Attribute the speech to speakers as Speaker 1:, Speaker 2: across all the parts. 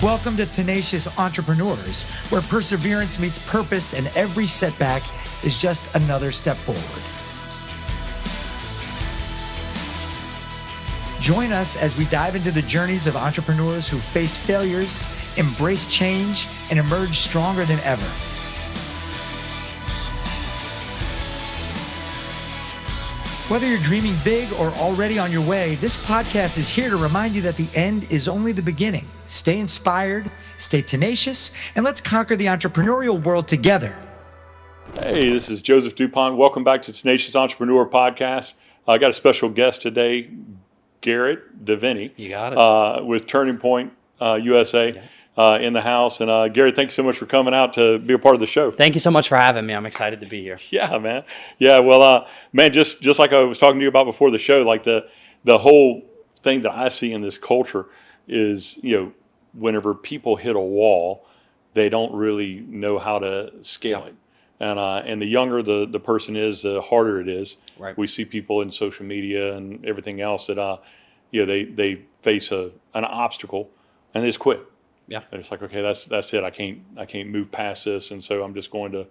Speaker 1: Welcome to Tenacious Entrepreneurs, where perseverance meets purpose and every setback is just another step forward. Join us as we dive into the journeys of entrepreneurs who faced failures, embraced change, and emerged stronger than ever. Whether you're dreaming big or already on your way, this podcast is here to remind you that the end is only the beginning. Stay inspired, stay tenacious, and let's conquer the entrepreneurial world together.
Speaker 2: Hey, this is Joseph Dupont. Welcome back to Tenacious Entrepreneur Podcast. I got a special guest today, Garrett, DeVinney.
Speaker 3: You got it.
Speaker 2: With Turning Point USA in the house. And Garrett, thanks so much for coming out to be a part of the show.
Speaker 3: Thank you so much for having me. I'm excited to be here.
Speaker 2: Yeah, man. Yeah, well, man, just like I was talking to you about before the show, like the whole thing that I see in this culture is, whenever people hit a wall, they don't really know how to scale it. And the younger the person is, the harder it is.
Speaker 3: Right.
Speaker 2: We see people in social media and everything else that they face an obstacle and they just quit.
Speaker 3: Yeah.
Speaker 2: And it's like, okay, that's it. I can't move past this, and so I'm just going to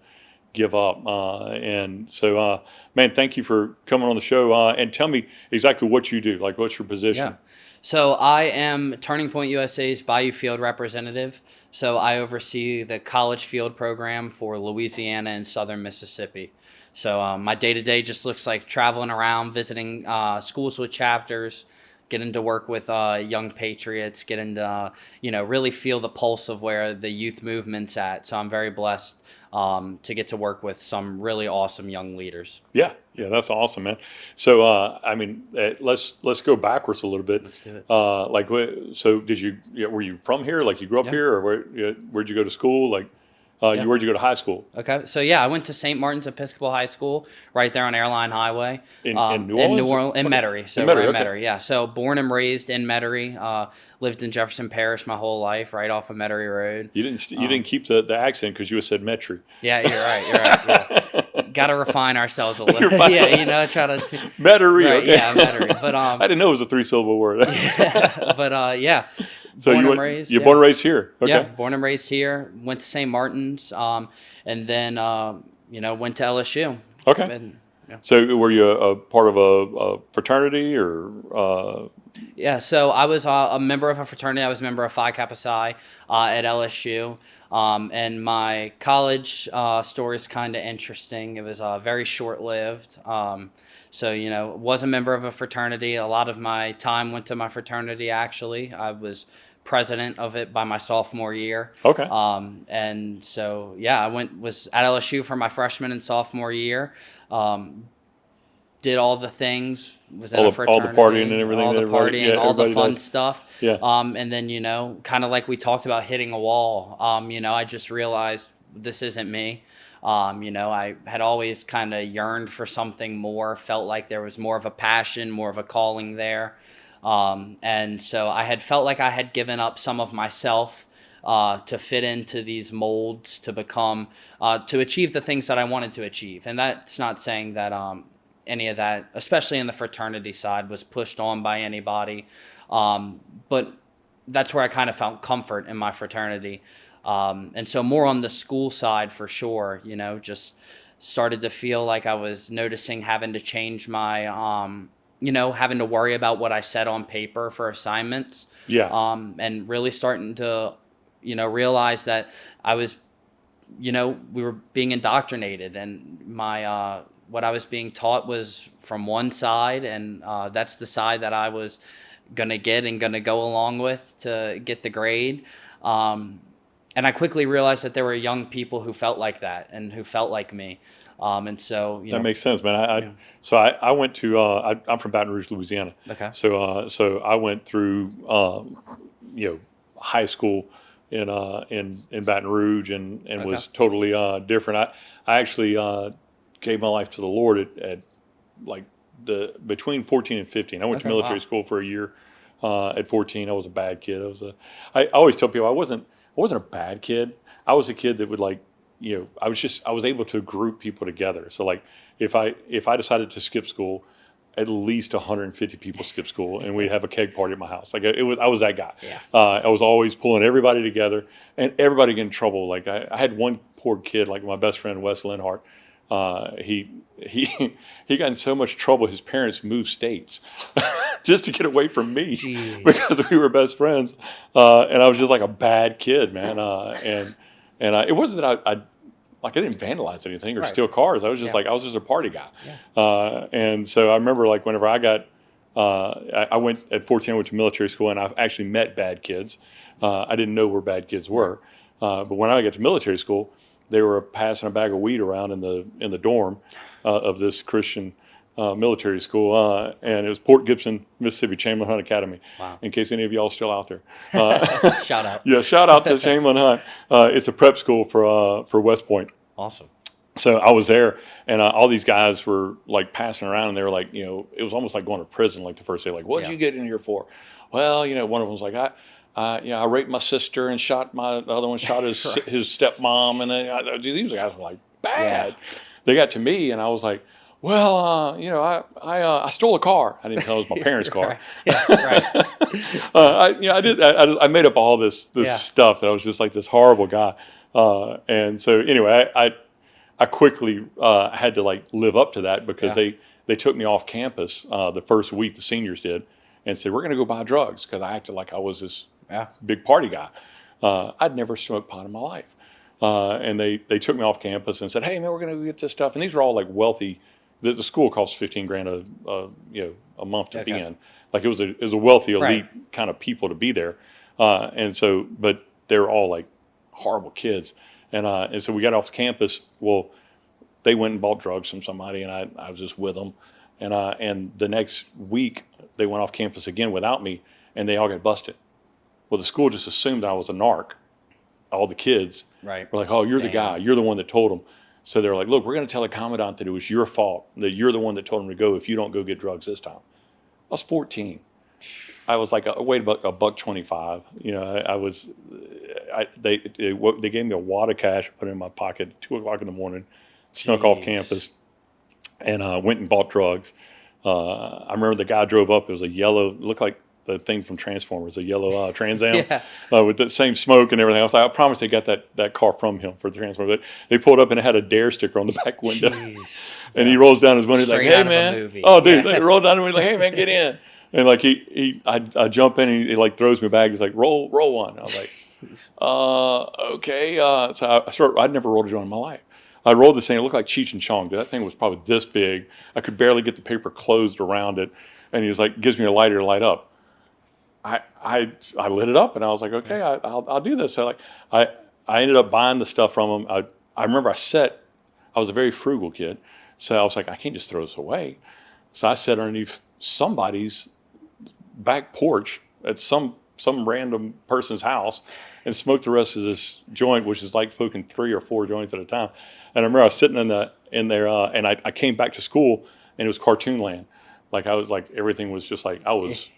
Speaker 2: give up. And so, man, thank you for coming on the show. And tell me exactly what you do. Like, what's your position?
Speaker 3: Yeah. So I am Turning Point USA's Bayou Field representative. So I oversee the college field program for Louisiana and Southern Mississippi. So my day-to-day just looks like traveling around, visiting schools with chapters, getting to work with young patriots, getting to really feel the pulse of where the youth movement's at. So I'm very blessed to get to work with some really awesome young leaders.
Speaker 2: Yeah, that's awesome, man. So let's go backwards a little bit.
Speaker 3: Let's do it.
Speaker 2: So were you from here? Like, you grew up here, or where'd you go to school? Like, where'd you go to high school?
Speaker 3: Okay, so I went to St. Martin's Episcopal High School right there on Airline Highway
Speaker 2: in New Orleans?
Speaker 3: In Metairie. So
Speaker 2: in Metairie,
Speaker 3: we're in
Speaker 2: okay.
Speaker 3: Metairie, yeah. So born and raised in Metairie. Lived in Jefferson Parish my whole life, right off of Metairie Road.
Speaker 2: You didn't keep the accent because you said Metairie.
Speaker 3: Yeah, you're right. Yeah. Got to refine ourselves a little. Try to.
Speaker 2: Metairie.
Speaker 3: Right,
Speaker 2: okay.
Speaker 3: Yeah, Metairie. But
Speaker 2: I didn't know it was a 3-syllable word.
Speaker 3: Yeah.
Speaker 2: So
Speaker 3: born
Speaker 2: you're born and raised here. Okay.
Speaker 3: Yeah, born and raised here. Went to St. Martin's, and then went to LSU.
Speaker 2: Okay.
Speaker 3: And,
Speaker 2: So were you a part of a fraternity or?
Speaker 3: Yeah, so I was a member of a fraternity. I was a member of Phi Kappa Psi at LSU. And my college story is kind of interesting. It was very short-lived. So, was a member of a fraternity. A lot of my time went to my fraternity, actually. I was president of it by my sophomore year.
Speaker 2: Okay.
Speaker 3: And so, I was at LSU for my freshman and sophomore year. Did all the things, was in a fraternity.
Speaker 2: All the partying and everything.
Speaker 3: All the partying, all the fun
Speaker 2: does.
Speaker 3: stuff.
Speaker 2: Yeah.
Speaker 3: And then, kind of like we talked about hitting a wall, I just realized this isn't me. I had always kind of yearned for something more, felt like there was more of a passion, more of a calling there. And so I had felt like I had given up some of myself to fit into these molds, to become, to achieve the things that I wanted to achieve. And that's not saying that any of that, especially in the fraternity side, was pushed on by anybody. But that's where I kind of found comfort in my fraternity. And so more on the school side for sure, just started to feel like I was noticing having to change my, having to worry about what I said on paper for assignments.
Speaker 2: Yeah.
Speaker 3: And really starting to, realize that I was, we were being indoctrinated, and my, what I was being taught was from one side, and that's the side that I was going to get and going to go along with to get the grade. And I quickly realized that there were young people who felt like that and who felt like me. And so,
Speaker 2: that makes sense, man. So I went to, I'm from Baton Rouge, Louisiana.
Speaker 3: Okay.
Speaker 2: So I went through, high school in Baton Rouge and
Speaker 3: Okay.
Speaker 2: was totally different. I actually gave my life to the Lord at like between 14 and 15. I went to military school for a year. At 14, I was a bad kid. I always tell people I wasn't a bad kid. I was a kid that would I was able to group people together. So like if I decided to skip school, at least 150 people skip school, and we'd have a keg party at my house. Like I was that guy.
Speaker 3: Yeah.
Speaker 2: I was always pulling everybody together, and everybody get in trouble. Like I had one poor kid, like my best friend Wes Linhart. He got in so much trouble. His parents moved states just to get away from me.
Speaker 3: Jeez.
Speaker 2: Because we were best friends, and I was just like a bad kid, man. And it wasn't that I didn't vandalize anything or
Speaker 3: Right.
Speaker 2: steal cars. I was just I was just a party guy. Yeah. And so I remember like whenever I got, I went at 14, I went to military school, and I actually met bad kids. I didn't know where bad kids were. But when I got to military school, they were passing a bag of weed around in the dorm of this Christian military school, and it was Port Gibson, Mississippi Chamberlain Hunt Academy.
Speaker 3: Wow.
Speaker 2: In case any of y'all are still out there,
Speaker 3: Shout out.
Speaker 2: yeah, shout out to Chamberlain Hunt. It's a prep school for West Point.
Speaker 3: Awesome.
Speaker 2: So I was there, and all these guys were like passing around, and they were like, it was almost like going to prison. Like the first day, like, what'd you get in here for? Well, one of them was like, I raped my sister and the other one shot his stepmom, and then these guys were like bad. Yeah. They got to me, and I was like, well, I stole a car. I didn't tell it was my parents' car.
Speaker 3: Right. Yeah, right.
Speaker 2: I made up all this stuff that I was just like this horrible guy, and so anyway, I quickly had to like live up to that because they took me off campus the first week. The seniors did, and said we're going to go buy drugs because I acted like I was this big party guy. I'd never smoked pot in my life, and they took me off campus and said, hey man, we're going to go get this stuff. And these were all like wealthy. The school cost $15,000 a month to be in. Like it was a wealthy elite kind of people to be there, and so but they were all like horrible kids, and so we got off campus. Well, they went and bought drugs from somebody, and I was just with them, and the next week they went off campus again without me, and they all got busted. Well, the school just assumed that I was a narc. All the kids were like, oh, you're the guy. You're the one that told them. So they're like, look, we're going to tell the commandant that it was your fault, that you're the one that told him to go if you don't go get drugs this time. I was 14. I was like, I weighed about $125. They gave me a wad of cash, put it in my pocket at 2 o'clock in the morning, snuck off campus, and went and bought drugs. I remember the guy drove up. It was a yellow, looked like the thing from Transformers, a yellow Trans Am with the same smoke and everything. I was like, I promise they got that car from him for the Transformers. But they pulled up and it had a DARE sticker on the back window. And he rolls down his window. He's like, hey, man. Oh, dude, they rolled down the window. Like, hey, man, get in. And like I jump in and he like throws me back. He's like, roll one. I was like, okay. So I'd never rolled a joint in my life. I rolled this thing. It looked like Cheech and Chong. That thing was probably this big. I could barely get the paper closed around it. And he was like, gives me a lighter to light up. I lit it up and I was like, okay, I'll do this. So like I ended up buying the stuff from him. I remember I was a very frugal kid, so I was like, I can't just throw this away. So I sat underneath somebody's back porch at some random person's house and smoked the rest of this joint, which is like smoking 3 or 4 joints at a time. And I remember I was sitting in there, and I came back to school and it was cartoon land. Like I was like, everything was just like, I was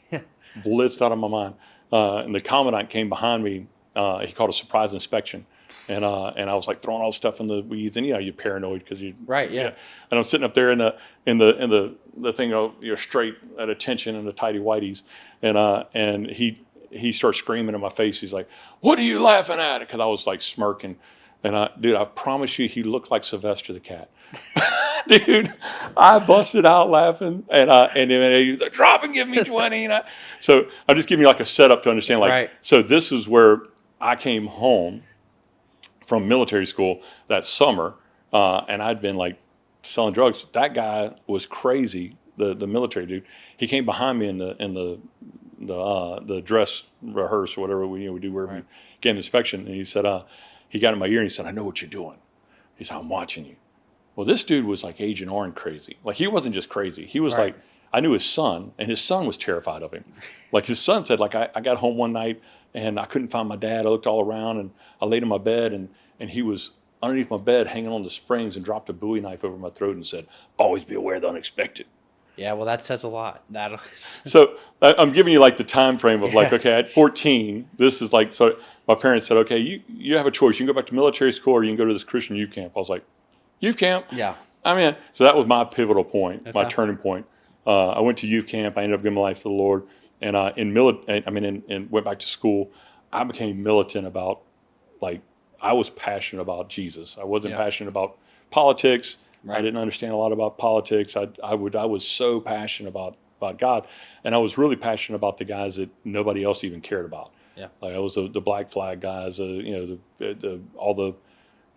Speaker 2: blitzed out of my mind. And the commandant came behind me. He called a surprise inspection. And I was like throwing all the stuff in the weeds, and you're paranoid because you And I'm sitting up there in the thing, you're straight at attention in the tighty whities, and he starts screaming in my face. He's like, "What are you laughing at?" Because I was like smirking, and I promise you, he looked like Sylvester the cat. Dude, I busted out laughing, and then he's like, "Drop and give me 20." So I'm just giving you like a setup to understand. Like, so this is where I came home from military school that summer, and I'd been like selling drugs. That guy was crazy. The military dude. He came behind me in the dress rehearse or whatever we do where we get an inspection, and he said, he got in my ear and he said, "I know what you're doing." He said, "I'm watching you." Well, this dude was like Agent Orange crazy. Like he wasn't just crazy. He was like, I knew his son, and his son was terrified of him. Like his son said, like I got home one night and I couldn't find my dad. I looked all around and I laid in my bed and he was underneath my bed hanging on the springs and dropped a Bowie knife over my throat and said, "Always be aware of the unexpected."
Speaker 3: Yeah, well, that says a lot.
Speaker 2: So I'm giving you like the time frame of like, okay, at 14, this is like, so my parents said, okay, you have a choice. You can go back to military school or you can go to this Christian youth camp. I was like, youth camp?
Speaker 3: Yeah.
Speaker 2: I'm in. So that was my pivotal point, my turning point. I went to youth camp. I ended up giving my life to the Lord, and and went back to school. I became militant about, like, I was passionate about Jesus. I wasn't passionate about politics.
Speaker 3: Right.
Speaker 2: I didn't understand a lot about politics. I was so passionate about God, and I was really passionate about the guys that nobody else even cared about.
Speaker 3: Yeah.
Speaker 2: Like I was the Black Flag guys,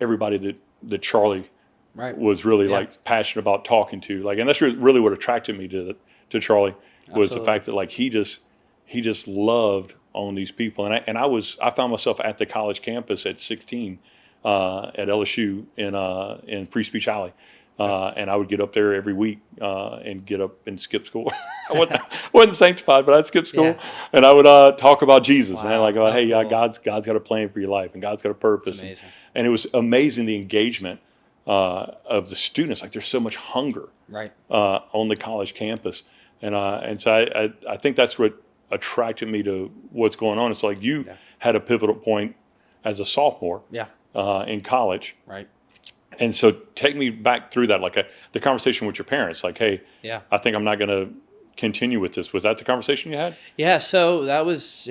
Speaker 2: everybody that Charlie
Speaker 3: Right.
Speaker 2: was really like passionate about talking to. Like, and that's really what attracted me to Charlie was the fact that like he just loved on these people. And I found myself at the college campus at 16 at LSU in Free Speech Alley. And I would get up there every week and get up and skip school. I wasn't sanctified, but I'd skip school and I would talk about Jesus, man. Like, hey, cool. God's got a plan for your life and God's got a purpose. And it was amazing the engagement of the students. Like, there's so much hunger on the college campus, and so I think that's what attracted me to what's going on. It's like you had a pivotal point as a sophomore in college,
Speaker 3: right?
Speaker 2: And so take me back through that, like the conversation with your parents, like, hey, I think I'm not going to continue with this. Was that the conversation you had?
Speaker 3: Yeah. So that was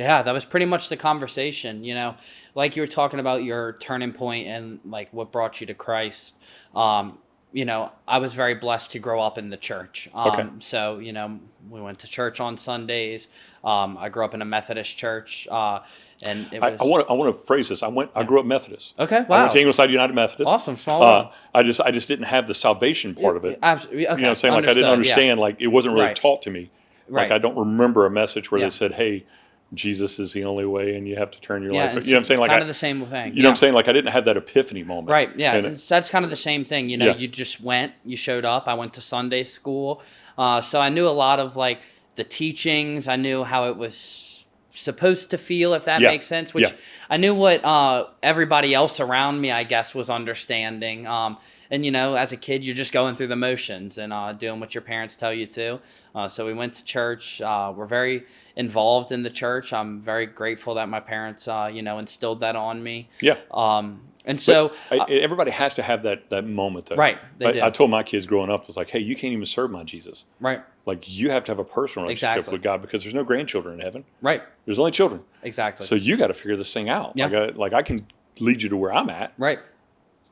Speaker 3: pretty much the conversation, you know, like you were talking about your turning point and like what brought you to Christ. You know, I was very blessed to grow up in the church. So, you know, we went to church on Sundays. I grew up in a Methodist church. And it was...
Speaker 2: I want to phrase this. I grew up Methodist.
Speaker 3: Okay, wow.
Speaker 2: I went to Ingleside United Methodist.
Speaker 3: Awesome, small world.
Speaker 2: I just didn't have the salvation part of it.
Speaker 3: Absolutely. Okay.
Speaker 2: You know what I'm saying? Like, I didn't understand. Like, it wasn't really taught to me.
Speaker 3: Right.
Speaker 2: Like, I don't remember a message where they said, hey, Jesus is the only way and you have to turn your life. You know what I'm saying? Like,
Speaker 3: kind of the same thing.
Speaker 2: You know what I'm saying? Like, I didn't have that epiphany moment.
Speaker 3: Right. Yeah. That's kind of the same thing. You know, you just went, you showed up. I went to Sunday school. So I knew a lot of like the teachings. I knew how it was supposed to feel, if that makes sense, which I knew what everybody else around me, I guess, was understanding. And, you know, as a kid, you're just going through the motions and doing what your parents tell you to. So we went to church. We're very involved in the church. I'm very grateful that my parents, you know, instilled that on me.
Speaker 2: Yeah.
Speaker 3: And so
Speaker 2: everybody has to have that moment, though.
Speaker 3: Right.
Speaker 2: I told my kids growing up, I was like, hey, you can't even serve my Jesus.
Speaker 3: Right.
Speaker 2: Like, you have to have a personal relationship with God because there's no grandchildren in heaven.
Speaker 3: Right.
Speaker 2: There's only children.
Speaker 3: Exactly.
Speaker 2: So you got to figure this thing out.
Speaker 3: Yeah.
Speaker 2: Like I can lead you to where I'm at.
Speaker 3: Right.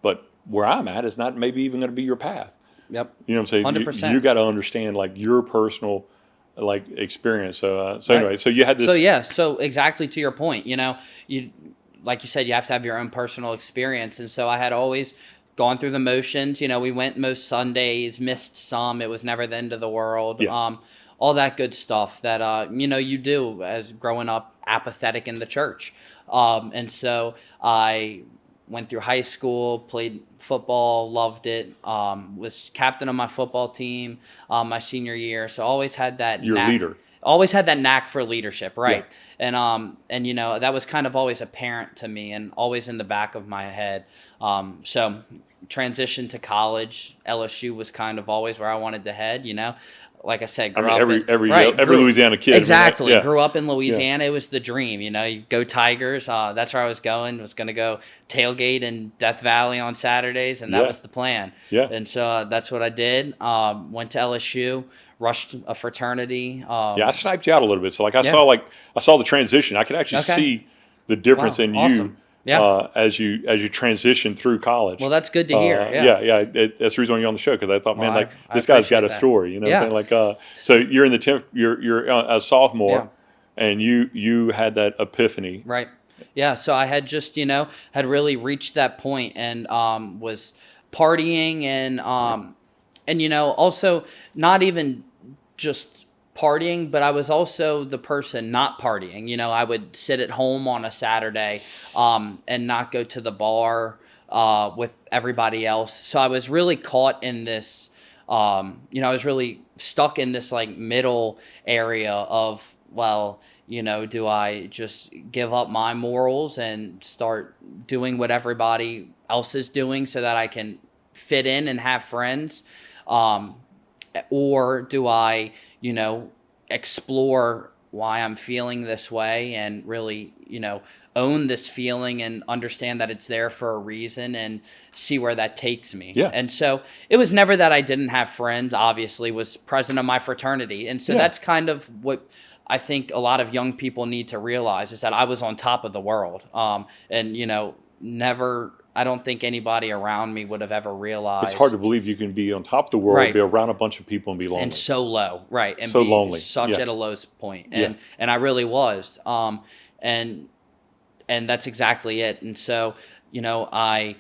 Speaker 2: But where I'm at is not maybe even going to be your path.
Speaker 3: Yep.
Speaker 2: You know what I'm saying?
Speaker 3: 100%.
Speaker 2: You got to understand like your personal like experience. So anyway, so you had this.
Speaker 3: So exactly to your point, you know, like you said, you have to have your own personal experience. And so I had always gone through the motions. You know, we went most Sundays, missed some. It was never the end of the world.
Speaker 2: Yeah.
Speaker 3: All that good stuff that, you know, you do as growing up apathetic in the church. And so I went through high school, played football, loved it, was captain of my football team my senior year. So always had that
Speaker 2: leader.
Speaker 3: Always had that knack for leadership, right? Yeah. And you know, that was kind of always apparent to me and always in the back of my head. So transition to college, LSU was kind of always where I wanted to head, you know. Like I said,
Speaker 2: every Louisiana kid.
Speaker 3: Exactly.
Speaker 2: I mean,
Speaker 3: grew up in Louisiana. It was the dream. You know, you go Tigers. That's where I was going. Was going to go tailgate in Death Valley on Saturdays, and that was the plan. Yeah. And so that's what I did. Went to LSU, rushed a fraternity.
Speaker 2: I sniped you out a little bit. So like I saw the transition. I could actually see the difference in you. Yeah. As you transition through college.
Speaker 3: Well, that's good to hear.
Speaker 2: That's the reason why you're on the show, because I thought, man, this guy's got a story. You know what I'm saying? Like, so you're in the 10th, you're a sophomore, and you had that epiphany.
Speaker 3: Right. Yeah. So I had just, you know, had really reached that point and was partying and you know, also not even just partying, but I was also the person not partying. You know, I would sit at home on a Saturday and not go to the bar with everybody else. So I was really caught in this, you know, I was really stuck in this like middle area of, well, you know, do I just give up my morals and start doing what everybody else is doing so that I can fit in and have friends? Or do I, you know, explore why I'm feeling this way, and really, own this feeling and understand that it's there for a reason and see where that takes me.
Speaker 2: Yeah.
Speaker 3: And so it was never that I didn't have friends. Obviously, was president of my fraternity. And so that's kind of what I think a lot of young people need to realize, is that I was on top of the world. And never, I don't think anybody around me would have ever realized.
Speaker 2: It's hard to believe you can be on top of the world, be around a bunch of people and be lonely.
Speaker 3: And so low, right. And
Speaker 2: so
Speaker 3: be
Speaker 2: lonely.
Speaker 3: Such at a lowest point. And I really was. And that's exactly it. And so, I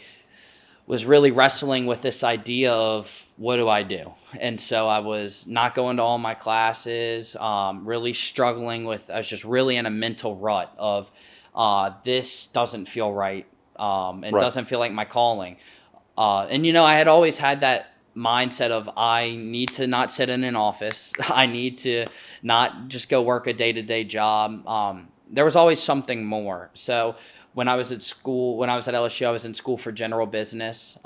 Speaker 3: was really wrestling with this idea of, what do I do? And so I was not going to all my classes, really struggling with, I was just really in a mental rut of, this doesn't feel right. Doesn't feel like my calling. And I had always had that mindset of, I need to not sit in an office. I need to not just go work a day-to-day job. There was always something more. So when I was at school, when I was at LSU, I was in school for general business.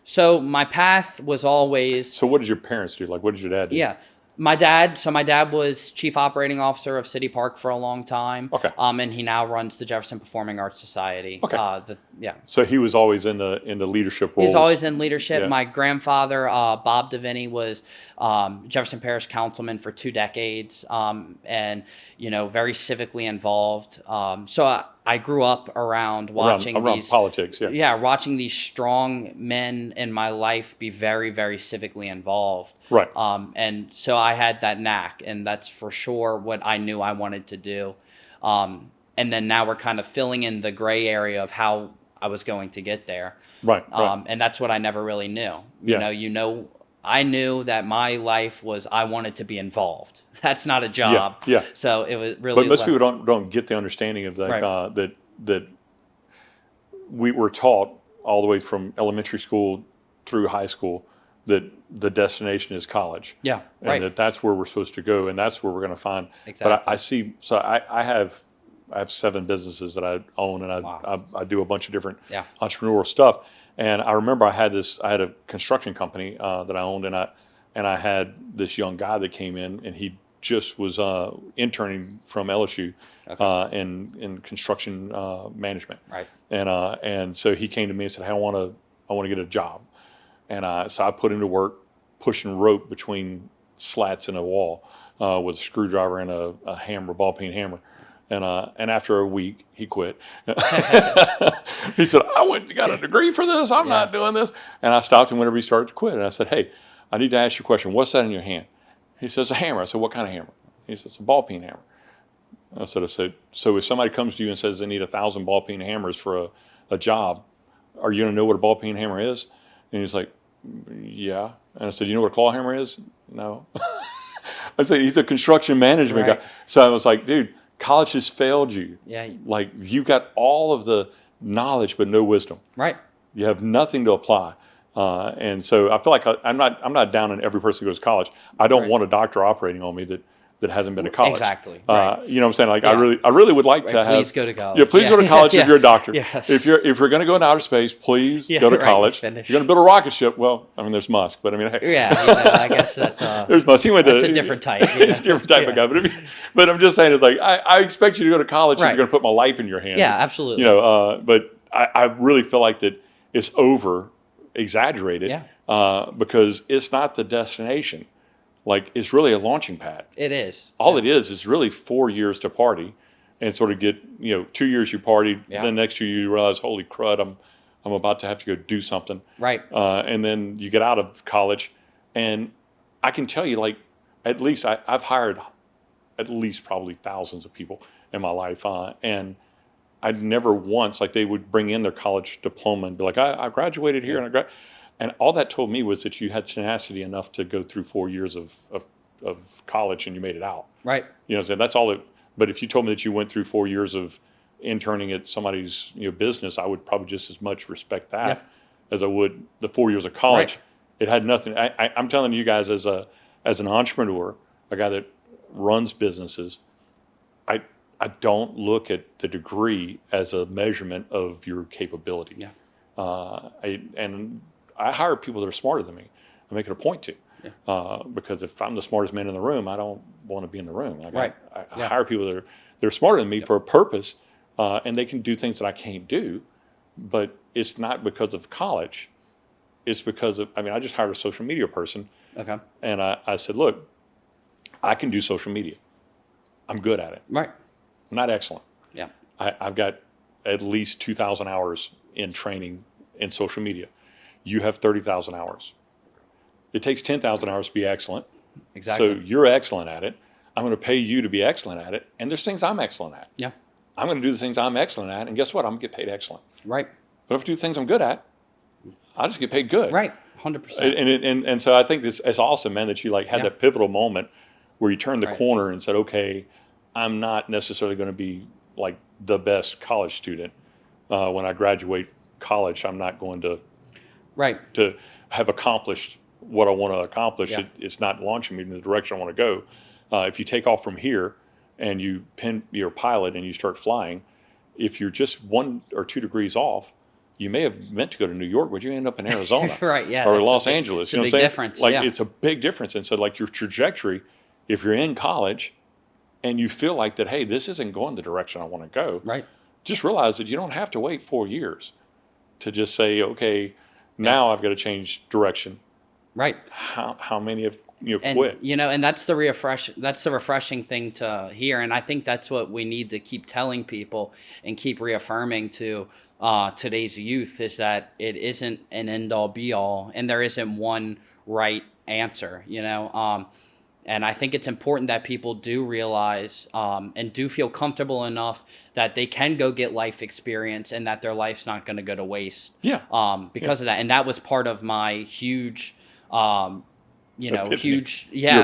Speaker 3: So my path was always...
Speaker 2: So what did your parents do? Like, what did your dad do?
Speaker 3: Yeah. My dad was chief operating officer of City Park for a long time.
Speaker 2: Okay.
Speaker 3: And he now runs the Jefferson Performing Arts Society.
Speaker 2: Okay. So he was always in the leadership role.
Speaker 3: He's always in leadership.
Speaker 2: Yeah.
Speaker 3: My grandfather, Bob DeVinney, was Jefferson Parish councilman for 2 decades, and very civically involved. So I grew up around watching
Speaker 2: around politics.
Speaker 3: Watching these strong men in my life be very, very civically involved.
Speaker 2: Right.
Speaker 3: And so I had that knack, and that's for sure what I knew I wanted to do. And then now we're kind of filling in the gray area of how I was going to get there.
Speaker 2: Right.
Speaker 3: And that's what I never really knew. I knew that my life was, I wanted to be involved. That's not a job.
Speaker 2: Yeah.
Speaker 3: So it was really.
Speaker 2: But most people don't get the understanding of that, that we were taught all the way from elementary school through high school that the destination is college.
Speaker 3: Yeah.
Speaker 2: And that's where we're supposed to go, and that's where we're going to find.
Speaker 3: Exactly.
Speaker 2: But I see. So I have 7 businesses that I own, and I do a bunch of different entrepreneurial stuff. And I remember I had a construction company that I owned, and I had this young guy that came in, and he just was interning from LSU in construction management.
Speaker 3: Right.
Speaker 2: And so he came to me and said, "Hey, I want to get a job." And so I put him to work pushing rope between slats in a wall with a screwdriver and a hammer, ball peen hammer. And after a week, he quit. He said, got a degree for this. I'm not doing this. And I stopped him whenever he started to quit. And I said, "Hey, I need to ask you a question. What's that in your hand?" He says, "A hammer." I said, "What kind of hammer?" He says, "It's a ball peen hammer." I said, "So if somebody comes to you and says they need 1,000 ball peen hammers for a job, are you going to know what a ball peen hammer is?" And he's like, "Yeah." And I said, "You know what a claw hammer is?" "No." I said, "He's a construction management guy." So I was like, "Dude, college has failed you.
Speaker 3: Yeah.
Speaker 2: Like, you got all of the knowledge but no wisdom.
Speaker 3: Right.
Speaker 2: You have nothing to apply." And so I feel like I'm not down on every person who goes to college. I don't want a doctor operating on me that hasn't been to college.
Speaker 3: Exactly.
Speaker 2: Right. You know what I'm saying? Like, I really would like to have.
Speaker 3: Please go to college.
Speaker 2: Yeah, please go to college if you're a doctor.
Speaker 3: Yes.
Speaker 2: If you're going to go into outer space, please go to college. If you're going to build a rocket ship, well, I mean, there's Musk, but I mean,
Speaker 3: I guess that's
Speaker 2: there's Musk. He went
Speaker 3: that's a different type.
Speaker 2: It's a different type of guy. But I'm just saying, it's like, I expect you to go to college if you're going to put my life in your hands.
Speaker 3: Yeah, absolutely.
Speaker 2: But I really feel like that it's over exaggerated because it's not the destination. Like, it's really a launching pad.
Speaker 3: It is.
Speaker 2: All it is really 4 years to party and sort of get, 2 years you partied.
Speaker 3: Yeah.
Speaker 2: Then next year you realize, holy crud, I'm about to have to go do something.
Speaker 3: Right.
Speaker 2: And then you get out of college, and I can tell you, like, at least I've hired at least probably thousands of people in my life. And I'd never once, like, they would bring in their college diploma and be like, I graduated here, and all that told me was that you had tenacity enough to go through 4 years of college and you made it out.
Speaker 3: Right.
Speaker 2: You know what I'm saying? That's all it. But if you told me that you went through 4 years of interning at somebody's business, I would probably just as much respect that as I would the 4 years of college.
Speaker 3: Right.
Speaker 2: It had nothing. I'm telling you guys, as an entrepreneur, a guy that runs businesses, I don't look at the degree as a measurement of your capability.
Speaker 3: Yeah.
Speaker 2: I hire people that are smarter than me. I make it a point to, because if I'm the smartest man in the room, I don't want to be in the room. Like
Speaker 3: Right.
Speaker 2: I hire people that they're smarter than me for a purpose, and they can do things that I can't do. But it's not because of college. It's because of, I just hired a social media person.
Speaker 3: Okay.
Speaker 2: And I said, look, I can do social media. I'm good at it.
Speaker 3: Right.
Speaker 2: I'm not excellent.
Speaker 3: Yeah.
Speaker 2: I've got at least 2,000 hours in training in social media. You have 30,000 hours. It takes 10,000 hours to be excellent.
Speaker 3: Exactly.
Speaker 2: So you're excellent at it. I'm going to pay you to be excellent at it. And there's things I'm excellent at.
Speaker 3: Yeah.
Speaker 2: I'm going to do the things I'm excellent at. And guess what? I'm going to get paid excellent.
Speaker 3: Right.
Speaker 2: But if I do the things I'm good at, I'll just get paid good.
Speaker 3: Right. 100%.
Speaker 2: And so I think it's awesome, man, that you like had that pivotal moment where you turned the corner and said, okay, I'm not necessarily going to be like the best college student. When I graduate college, I'm not going to have accomplished what I want to accomplish.
Speaker 3: Yeah.
Speaker 2: It's not launching me in the direction I want to go. If you take off from here and you pin your pilot and you start flying, if you're just 1 or 2 degrees off, you may have meant to go to New York, but you end up in Arizona
Speaker 3: Right, yeah,
Speaker 2: or
Speaker 3: that's
Speaker 2: Los
Speaker 3: a big-
Speaker 2: Angeles.
Speaker 3: it's
Speaker 2: You
Speaker 3: a
Speaker 2: know
Speaker 3: big
Speaker 2: what I'm saying?
Speaker 3: difference,
Speaker 2: Like
Speaker 3: yeah.
Speaker 2: it's a big difference. And so like your trajectory, if you're in college and you feel like that, hey, this isn't going the direction I want to go,
Speaker 3: Right.
Speaker 2: just realize that you don't have to wait 4 years to just say, okay, now I've got to change direction.
Speaker 3: Right.
Speaker 2: How many have
Speaker 3: And
Speaker 2: quit?
Speaker 3: and that's the refreshing thing to hear, and I think that's what we need to keep telling people and keep reaffirming to today's youth is that it isn't an end all be all, and there isn't one right answer. And I think it's important that people do realize and do feel comfortable enough that they can go get life experience and that their life's not going to go to waste.
Speaker 2: Yeah.
Speaker 3: Because of that, and that was part of my huge.
Speaker 2: Epiphany.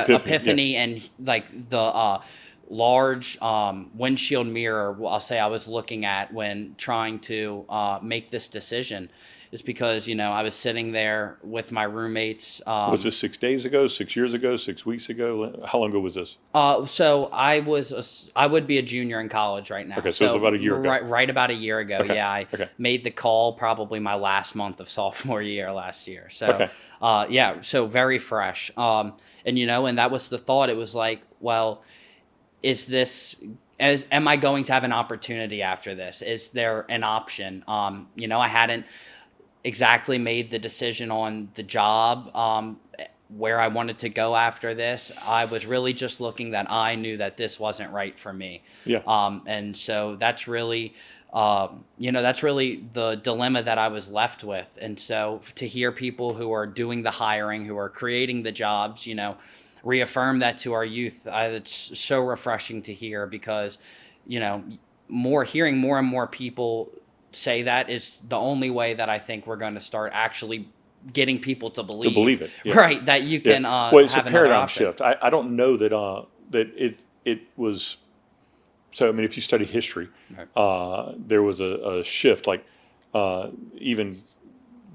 Speaker 3: Epiphany and like the large windshield mirror I'll say I was looking at when trying to make this decision is because I was sitting there with my roommates.
Speaker 2: Was this 6 days ago, 6 years ago, 6 weeks ago? How long ago was this?
Speaker 3: So I would be a junior in college right now.
Speaker 2: Okay, so it was about a year ago.
Speaker 3: Right about a year ago.
Speaker 2: Okay.
Speaker 3: Yeah, I made the call probably my last month of sophomore year last year. So so very fresh. And that was the thought. It was like, well, am I going to have an opportunity after this? Is there an option? I hadn't exactly made the decision on the job where I wanted to go after this. I was really just looking that I knew that this wasn't right for me.
Speaker 2: Yeah.
Speaker 3: And so that's really the dilemma that I was left with. And so to hear people who are doing the hiring, who are creating the jobs, reaffirm that to our youth, it's so refreshing to hear because, hearing more and more people say that is the only way that I think we're going to start actually getting people to believe
Speaker 2: it,
Speaker 3: right? That you can.
Speaker 2: Well, it's
Speaker 3: have
Speaker 2: a paradigm
Speaker 3: option.
Speaker 2: shift. I don't know that it was. So if you study history, there was a shift, like even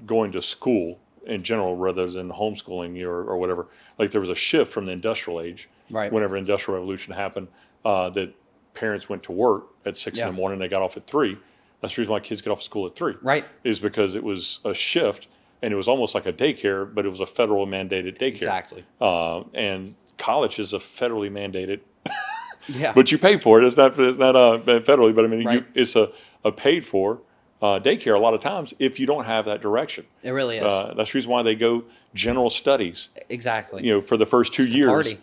Speaker 2: going to school in general rather than homeschooling or whatever. Like there was a shift from the industrial age, whenever industrial revolution happened, that parents went to work at 6 in the morning, they got off at 3. That's the reason why kids get off of school at 3.
Speaker 3: Right.
Speaker 2: Is because it was a shift, and it was almost like a daycare, but it was a federal mandated daycare.
Speaker 3: Exactly.
Speaker 2: And college is a federally mandated.
Speaker 3: Yeah.
Speaker 2: But you pay for it. It's not federally, but it's a paid for daycare a lot of times if you don't have that direction.
Speaker 3: It really is.
Speaker 2: That's the reason why they go general studies.
Speaker 3: Exactly.
Speaker 2: For the first 2 years.
Speaker 3: Party.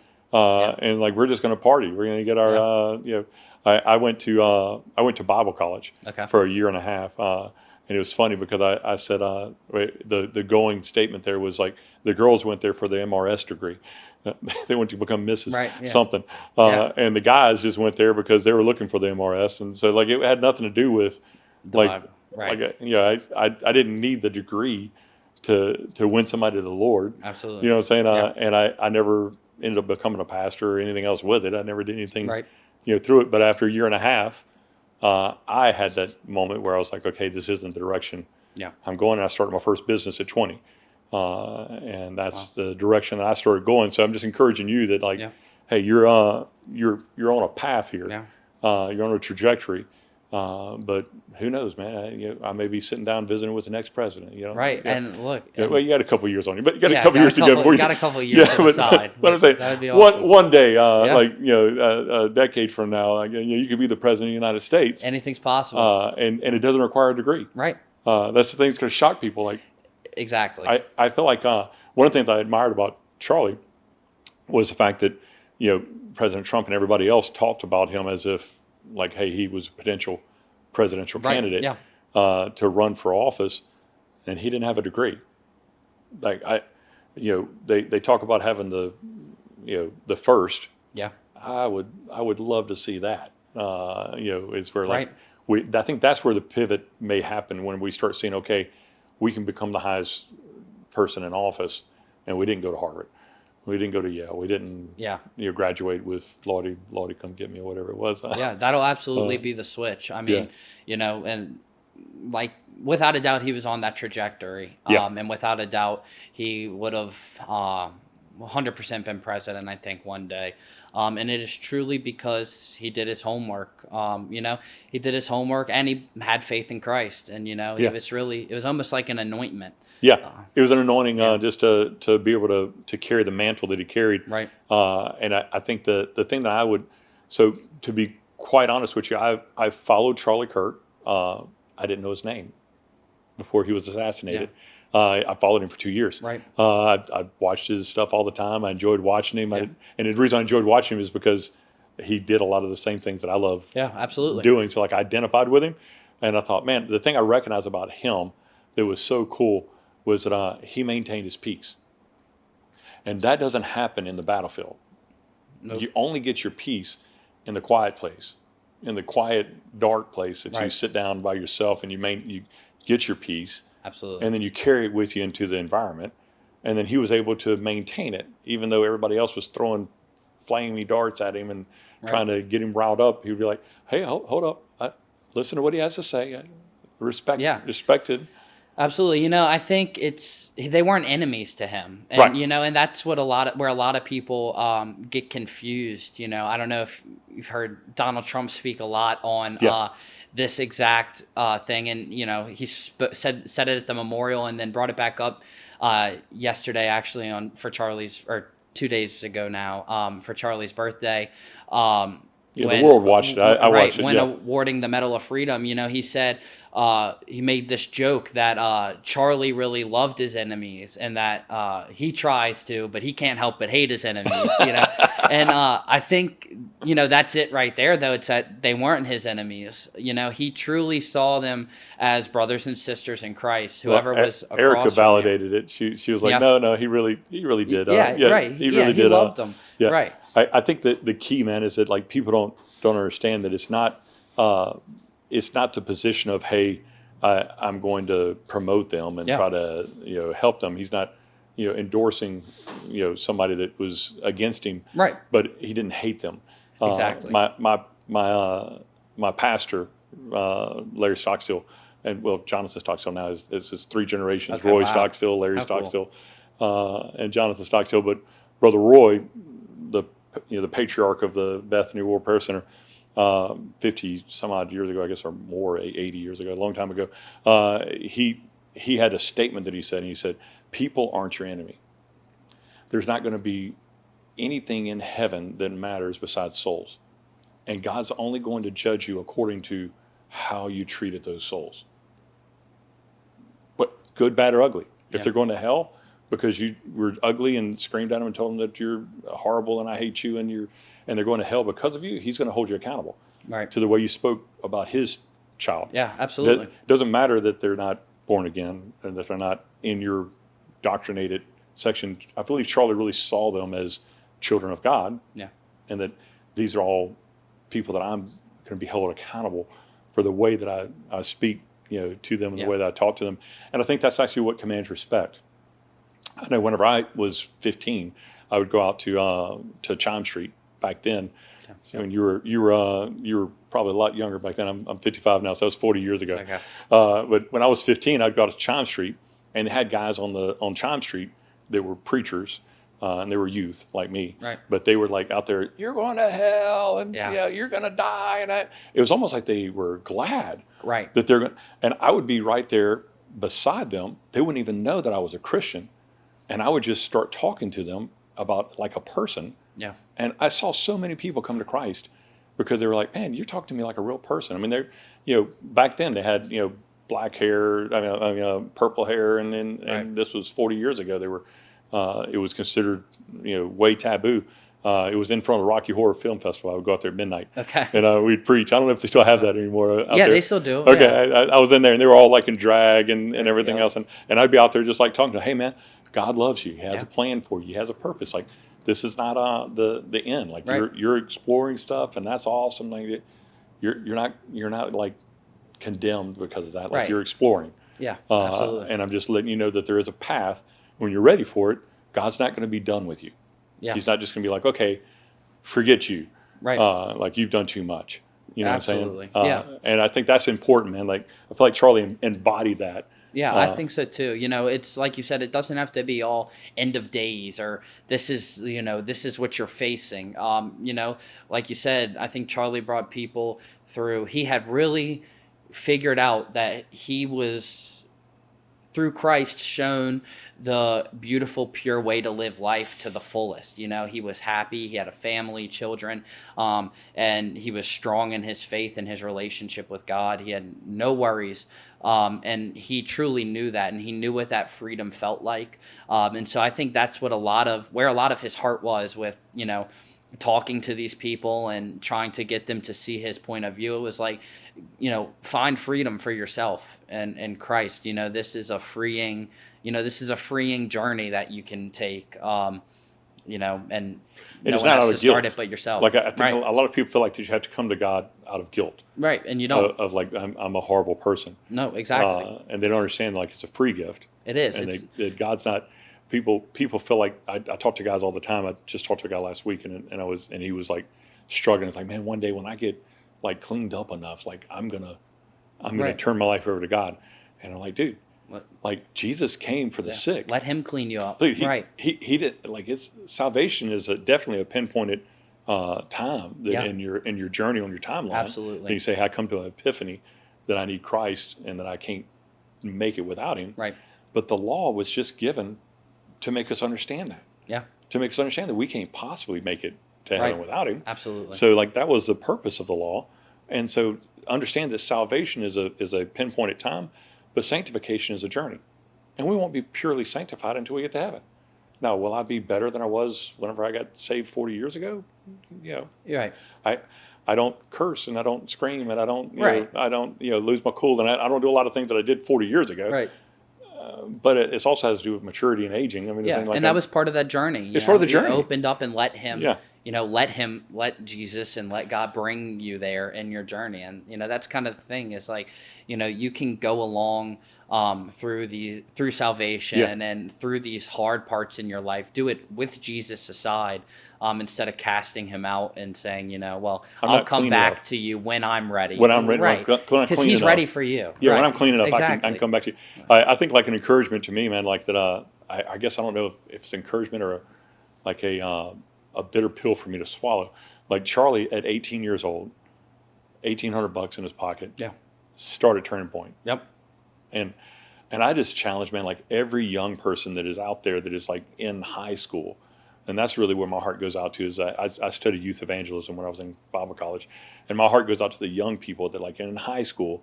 Speaker 2: And like we're just going to party. We're going to get our I went to Bible college for a year and a half, and it was funny because I said the going statement there was like the girls went there for the MRS degree. They went to become Mrs. something, and the guys just went there because they were looking for the MRS, and so like it had nothing to do with I didn't need the degree to win somebody to the Lord.
Speaker 3: Absolutely.
Speaker 2: You know what I'm saying? And I never ended up becoming a pastor or anything else with it. I never did anything through it. But after a year and a half, I had that moment where I was like, okay, this isn't the direction I'm going. And I started my first business at 20. And that's the direction that I started going. So I'm just encouraging you that hey, you're on a path here. You're on a trajectory. But who knows, man? I may be sitting down visiting with the next president.
Speaker 3: Right.
Speaker 2: Yeah.
Speaker 3: And look,
Speaker 2: Well, you got a couple years on you, but you got
Speaker 3: yeah,
Speaker 2: a couple years to go before you
Speaker 3: got a couple years to the side.
Speaker 2: But I'm saying,
Speaker 3: that would be awesome.
Speaker 2: one day, a decade from now, you could be the president of the United States.
Speaker 3: Anything's possible.
Speaker 2: And it doesn't require a degree.
Speaker 3: Right.
Speaker 2: That's the thing that's going to shock people. Like,
Speaker 3: exactly.
Speaker 2: I feel like one of the things I admired about Charlie was the fact that, President Trump and everybody else talked about him as if, like, hey, he was a potential presidential candidate to run for office, and he didn't have a degree. Like they talk about having the first.
Speaker 3: Yeah.
Speaker 2: I would love to see that. Is where
Speaker 3: right.
Speaker 2: I think that's where the pivot may happen when we start seeing, okay, we can become the highest person in office, and we didn't go to Harvard. We didn't go to Yale. We didn't graduate with Lottie come get me or whatever it was.
Speaker 3: Yeah, that'll absolutely be the switch. I mean, and like without a doubt he was on that trajectory. And without a doubt he would have 100% been president, I think, one day. And it is truly because he did his homework. He did his homework and he had faith in Christ. And, it was almost like an anointment.
Speaker 2: Yeah, it was an anointing just to be able to carry the mantle that he carried.
Speaker 3: Right.
Speaker 2: And I think the thing that so to be quite honest with you, I followed Charlie Kirk. I didn't know his name before he was assassinated. Yeah. I followed him for 2 years.
Speaker 3: Right.
Speaker 2: I watched his stuff all the time. I enjoyed watching him. Yeah. And the reason I enjoyed watching him is because he did a lot of the same things that I love doing. So like I identified with him. And I thought, man, the thing I recognized about him that was so cool was that he maintained his peace. And that doesn't happen in the battlefield. Nope. You only get your peace in the quiet place, in the quiet, dark place that you sit down by yourself and you get your peace.
Speaker 3: Absolutely.
Speaker 2: And then you carry it with you into the environment. And then he was able to maintain it, even though everybody else was throwing flaming darts at him and trying to get him riled up. He would be like, hey, hold up. Listen to what he has to say. Respected.
Speaker 3: Absolutely. I think they weren't enemies to him. And, and that's what where a lot of people get confused. I don't know if you've heard Donald Trump speak a lot on this exact thing. And, he said it at the memorial and then brought it back up yesterday, actually, for Charlie's, or 2 days ago now, for Charlie's birthday.
Speaker 2: The world watched it. I watched it.
Speaker 3: When awarding the Medal of Freedom, he said he made this joke that Charlie really loved his enemies and that he tries to, but he can't help but hate his enemies. And I think that's it right there. Though it's that they weren't his enemies. He truly saw them as brothers and sisters in Christ. Whoever was across
Speaker 2: Erica validated it. She was like, no, he really did.
Speaker 3: Right.
Speaker 2: He really did.
Speaker 3: He loved them.
Speaker 2: Yeah.
Speaker 3: Right.
Speaker 2: I think that the key, man, is that like people don't understand that it's not the position of, hey, I'm going to promote them and try to help them. He's not endorsing somebody that was against him,
Speaker 3: right?
Speaker 2: But he didn't hate them.
Speaker 3: Exactly.
Speaker 2: My pastor, Larry Stockstill, and Jonathan Stockstill now is his 3 generations.
Speaker 3: Okay,
Speaker 2: Roy
Speaker 3: wow.
Speaker 2: Stockstill, Larry
Speaker 3: How
Speaker 2: Stockstill, and Jonathan Stockstill. But Brother Roy, the patriarch of the Bethany War Prayer Center, 50 some odd years ago, I guess, or more, 80 years ago, a long time ago, he had a statement that he said, and he said, people aren't your enemy. There's not going to be anything in heaven that matters besides souls. And God's only going to judge you according to how you treated those souls. But good, bad, or ugly. If they're going to hell because you were ugly and screamed at them and told them that you're horrible and I hate you and they're going to hell because of you, he's going to hold you accountable to the way you spoke about his child.
Speaker 3: Yeah, absolutely.
Speaker 2: It doesn't matter that they're not born again and that they're not in your doctrinated section. I believe Charlie really saw them as children of God.
Speaker 3: Yeah.
Speaker 2: And that these are all people that I'm going to be held accountable for the way that I speak, to them and the way that I talk to them. And I think that's actually what commands respect. I know whenever I was 15, I would go out to Chime Street back then. Yeah. So when you were probably a lot younger back then. I'm 55 now, so that was 40 years ago.
Speaker 3: Okay.
Speaker 2: But when I was 15, I'd go to Chime Street, and they had guys on Chime Street that were preachers, and they were youth like me,
Speaker 3: Right.
Speaker 2: but they were like out there, you're going to hell, and you're going to die. And it was almost like they were glad
Speaker 3: Right.
Speaker 2: that they're going, and I would be right there beside them. They wouldn't even know that I was a Christian. And I would just start talking to them about like a person.
Speaker 3: Yeah.
Speaker 2: And I saw so many people come to Christ because they were like, man, you're talking to me like a real person. I mean, they're, back then they had, black hair, purple hair. And this was 40 years ago. They were, it was considered, way taboo. It was in front of the Rocky Horror Film Festival. I would go out there at midnight.
Speaker 3: Okay.
Speaker 2: And we'd preach. I don't know if they still have that anymore.
Speaker 3: Yeah, they still do.
Speaker 2: Okay.
Speaker 3: Yeah.
Speaker 2: I was in there and they were all like in drag and everything else. And I'd be out there just like talking to, hey man, God loves you. He has a plan for you. He has a purpose. Like this is not the end. Like you're exploring stuff and that's awesome. Like you're not like condemned because of that. Like you're exploring.
Speaker 3: Yeah, absolutely.
Speaker 2: And I'm just letting you know that there is a path. When you're ready for it, God's not going to be done with you. Yeah. He's not just going to be like, okay, forget you. Right. Like you've done too much. You know
Speaker 3: Absolutely.
Speaker 2: what I'm saying? Yeah. And I think that's important, man. Like I feel like Charlie embodied that.
Speaker 3: Yeah, I think so too. It's like you said, it doesn't have to be all end of days or this is what you're facing. Like you said, I think Charlie brought people through. He had really figured out that he was, through Christ, shown the beautiful, pure way to live life to the fullest. He was happy. He had a family, children, and he was strong in his faith and his relationship with God. He had no worries, and he truly knew that, and he knew what that freedom felt like. And so I think that's what where a lot of his heart was with, talking to these people and trying to get them to see his point of view. It was like, find freedom for yourself and Christ. This is a freeing journey that you can take, and no one has to start it but yourself.
Speaker 2: Like I think a lot of people feel like that you have to come to God out of guilt.
Speaker 3: Right, and you don't.
Speaker 2: Of like, I'm a horrible person.
Speaker 3: No, exactly.
Speaker 2: And they don't understand like it's a free gift.
Speaker 3: It is.
Speaker 2: And God's not. People feel like I talk to guys all the time. I just talked to a guy last week, and he was like struggling. It's like, man, one day when I get like cleaned up enough, like I'm gonna turn my life over to God. And I'm like, dude, like Jesus came for the sick.
Speaker 3: Let Him clean you up.
Speaker 2: Dude, he did, like, it's salvation is definitely a pinpointed time in your journey on your timeline.
Speaker 3: Absolutely.
Speaker 2: And you say, I come to an epiphany that I need Christ and that I can't make it without Him.
Speaker 3: Right.
Speaker 2: But the law was just given to make us understand that. Yeah. To make us understand that we can't possibly make it to heaven without Him.
Speaker 3: Absolutely.
Speaker 2: So like that was the purpose of the law. And so understand that salvation is a pinpointed time, but sanctification is a journey. And we won't be purely sanctified until we get to heaven. Now, will I be better than I was whenever I got saved 40 years ago? You're right. I don't curse and I don't scream and I don't lose my cool and I don't do a lot of things that I did 40 years ago. Right. But it also has to do with maturity and aging. I mean,
Speaker 3: and that was part of that journey.
Speaker 2: It's part of the journey.
Speaker 3: You opened up and let Him, let Jesus and let God bring you there in your journey. And, that's kind of the thing is like, you can go along through salvation and through these hard parts in your life. Do it with Jesus aside, instead of casting Him out and saying, I'll come back to you when I'm ready.
Speaker 2: When I'm ready,
Speaker 3: right? Because He's ready for you.
Speaker 2: Yeah, when I'm clean enough, I can come back to you. I think like an encouragement to me, man, like that. I guess I don't know if it's encouragement or a bitter pill for me to swallow. Like Charlie at 18 years old, $1,800 in his pocket. Yeah. Started Turning Point. Yep. And I just challenge, man, like every young person that is out there that is like in high school, and that's really where my heart goes out to. Is I studied youth evangelism when I was in Bible college, and my heart goes out to the young people that like in high school,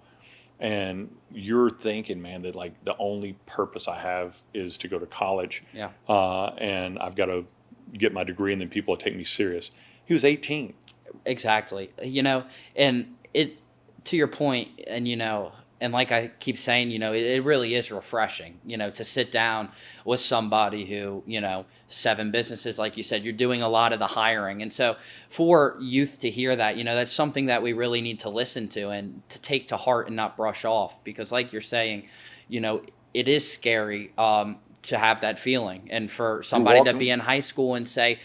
Speaker 2: and you're thinking, man, that like the only purpose I have is to go to college. Yeah. And I've got to get my degree, and then people will take me serious. He was 18.
Speaker 3: Exactly. And it, to your point, and and like I keep saying, it really is refreshing, to sit down with somebody who, 7 businesses, like you said, you're doing a lot of the hiring. And so for youth to hear that, that's something that we really need to listen to and to take to heart and not brush off. Because like you're saying, it is scary to have that feeling. And for somebody to be in high school and say,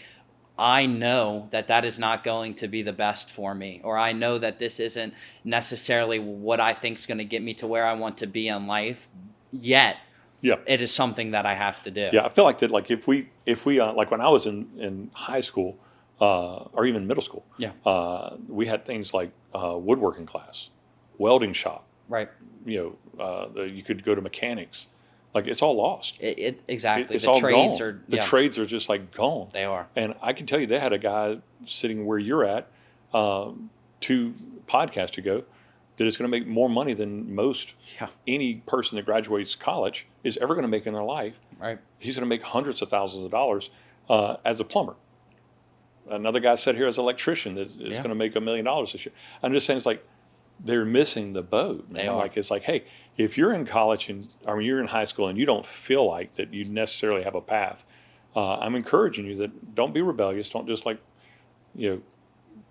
Speaker 3: I know that is not going to be the best for me, or I know that this isn't necessarily what I think is going to get me to where I want to be in life, yet it is something that I have to do.
Speaker 2: Yeah, I feel like that. Like if we if we like when I was in high school or even middle school, we had things like woodworking class, welding shop.
Speaker 3: Right.
Speaker 2: You know, you could go to mechanics. Like it's all lost.
Speaker 3: Exactly.
Speaker 2: It's
Speaker 3: the
Speaker 2: all
Speaker 3: trades
Speaker 2: gone.
Speaker 3: are
Speaker 2: The trades are just like gone.
Speaker 3: They are.
Speaker 2: And I can tell you, they had a guy sitting where you're at 2 podcasts ago that is going to make more money than most any person that graduates college is ever going to make in their life.
Speaker 3: Right.
Speaker 2: He's going to make hundreds of thousands of dollars as a plumber. Another guy sat here as an electrician that is going to make $1 million this year. I'm just saying, it's like they're missing the boat. Man.
Speaker 3: They are.
Speaker 2: Like it's like, hey, if you're in college you're in high school and you don't feel like that you necessarily have a path, I'm encouraging you that don't be rebellious. Don't just like,